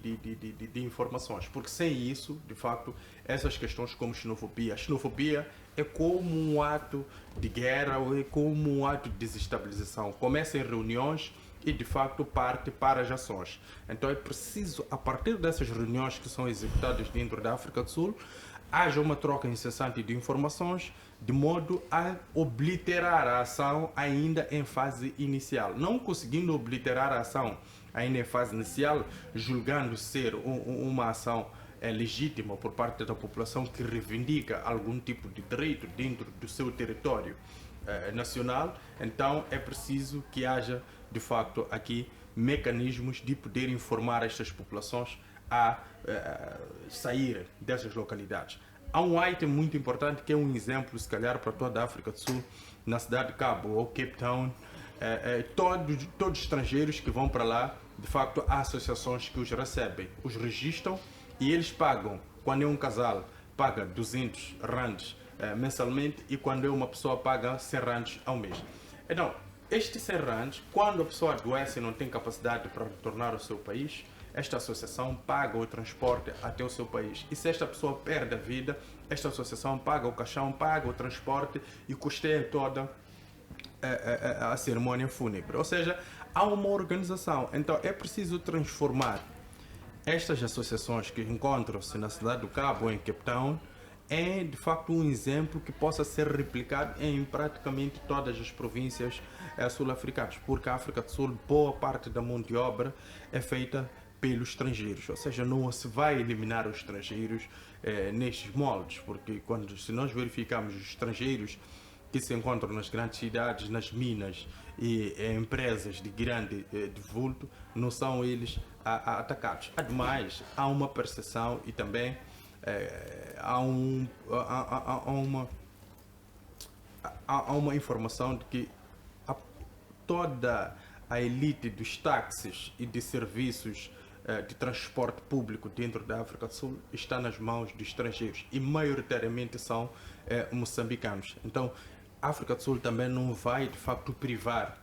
informações. Porque sem isso, de facto, essas questões como xenofobia, a xenofobia é como um ato de guerra ou é como um ato de desestabilização. Começa em reuniões e, de facto, parte para as ações. Então é preciso, a partir dessas reuniões que são executadas dentro da África do Sul, haja uma troca incessante de informações, de modo a obliterar a ação ainda em fase inicial. Não conseguindo obliterar a ação ainda em fase inicial, julgando ser uma ação legítima por parte da população que reivindica algum tipo de direito dentro do seu território nacional, então é preciso que haja, de facto, aqui mecanismos de poder informar estas populações a sair dessas localidades. Há um item muito importante que é um exemplo, se calhar, para toda a África do Sul, na cidade de Cabo ou Cape Town. Todos os estrangeiros que vão para lá, de facto, há associações que os recebem, os registram e eles pagam. Quando é um casal, paga 200 rands mensalmente e quando é uma pessoa, paga 100 rands ao mês. Então, estes 100 rands, quando a pessoa adoece e não tem capacidade para retornar ao seu país, esta associação paga o transporte até o seu país. E se esta pessoa perde a vida, esta associação paga o caixão, paga o transporte e custeia toda a cerimônia fúnebre. Ou seja, há uma organização. Então é preciso transformar estas associações que encontram-se na cidade do Cabo ou em Cape Town é de facto um exemplo que possa ser replicado em praticamente todas as províncias sul-africanas, porque a África do Sul, boa parte da mão de obra é feita pelos estrangeiros, ou seja, não se vai eliminar os estrangeiros nestes moldes, porque se nós verificarmos os estrangeiros que se encontram nas grandes cidades, nas minas e empresas de grande vulto, não são eles atacados. Ademais, há uma percepção e também há uma informação de que toda a elite dos táxis e de serviços de transporte público dentro da África do Sul está nas mãos de estrangeiros e maioritariamente são moçambicanos. Então, a África do Sul também não vai de facto privar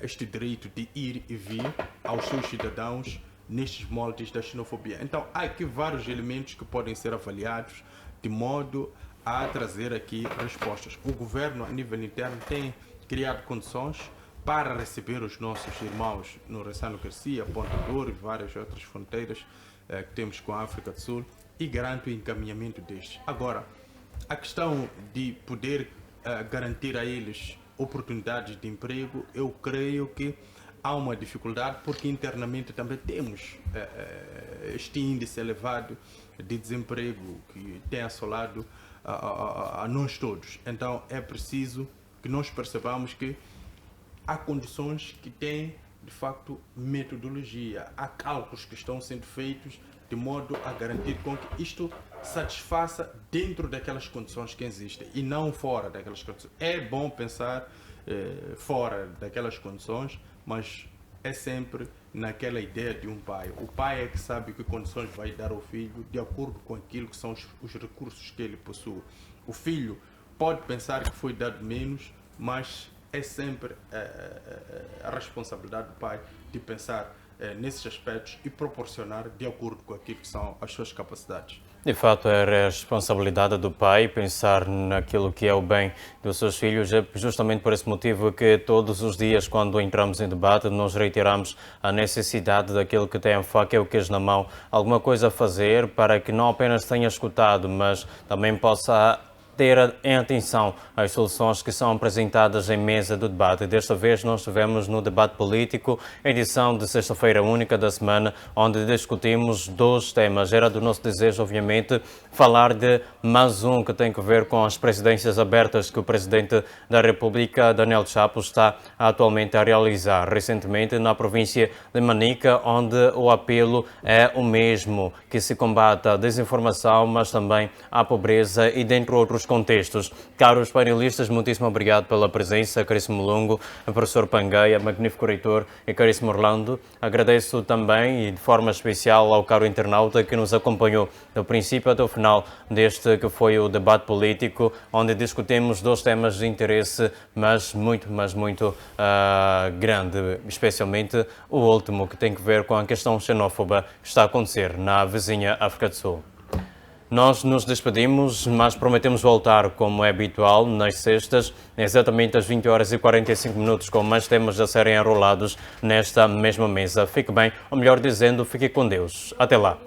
este direito de ir e vir aos seus cidadãos nestes moldes da xenofobia. Então, há aqui vários elementos que podem ser avaliados de modo a trazer aqui respostas. O governo, a nível interno, tem criado condições para receber os nossos irmãos no Ressano Garcia, Ponta Douro e várias outras fronteiras que temos com a África do Sul e garante o encaminhamento destes. Agora, a questão de poder garantir a eles oportunidades de emprego, eu creio que há uma dificuldade porque internamente também temos este índice elevado de desemprego que tem assolado a nós todos. Então é preciso que nós percebamos que há condições que têm de facto metodologia, há cálculos que estão sendo feitos de modo a garantir com que isto satisfaça dentro daquelas condições que existem e não fora daquelas condições. É bom pensar fora daquelas condições, mas é sempre naquela ideia de um pai. O pai é que sabe que condições vai dar ao filho de acordo com aquilo que são os recursos que ele possui. O filho pode pensar que foi dado menos, mas é sempre a responsabilidade do pai de pensar nesses aspectos e proporcionar de acordo com aquilo que são as suas capacidades. De fato, é a responsabilidade do pai pensar naquilo que é o bem dos seus filhos. É justamente por esse motivo que todos os dias, quando entramos em debate, nós reiteramos a necessidade daquele que tem a faca e o queijo na mão, alguma coisa a fazer para que não apenas tenha escutado, mas também possa ter em atenção as soluções que são apresentadas em mesa do debate. Desta vez nós estivemos no debate político, edição de sexta-feira única da semana, onde discutimos 2 temas. Era do nosso desejo, obviamente, falar de mais um que tem a ver com as presidências abertas que o Presidente da República, Daniel Chapo, está atualmente a realizar. Recentemente na província de Manica, onde o apelo é o mesmo, que se combata a desinformação, mas também a pobreza e dentre outros contextos. Caros painelistas, muitíssimo obrigado pela presença, caríssimo Lungo, professor Pangaia, magnífico reitor e caríssimo Orlando. Agradeço também e de forma especial ao caro internauta que nos acompanhou do princípio até o final deste que foi o debate político, onde discutimos 2 temas de interesse, mas muito grande, especialmente o último, que tem a ver com a questão xenófoba que está a acontecer na vizinha África do Sul. Nós nos despedimos, mas prometemos voltar, como é habitual, nas sextas, exatamente às 20h45, com mais temas a serem enrolados nesta mesma mesa. Fique bem, ou melhor dizendo, fique com Deus. Até lá.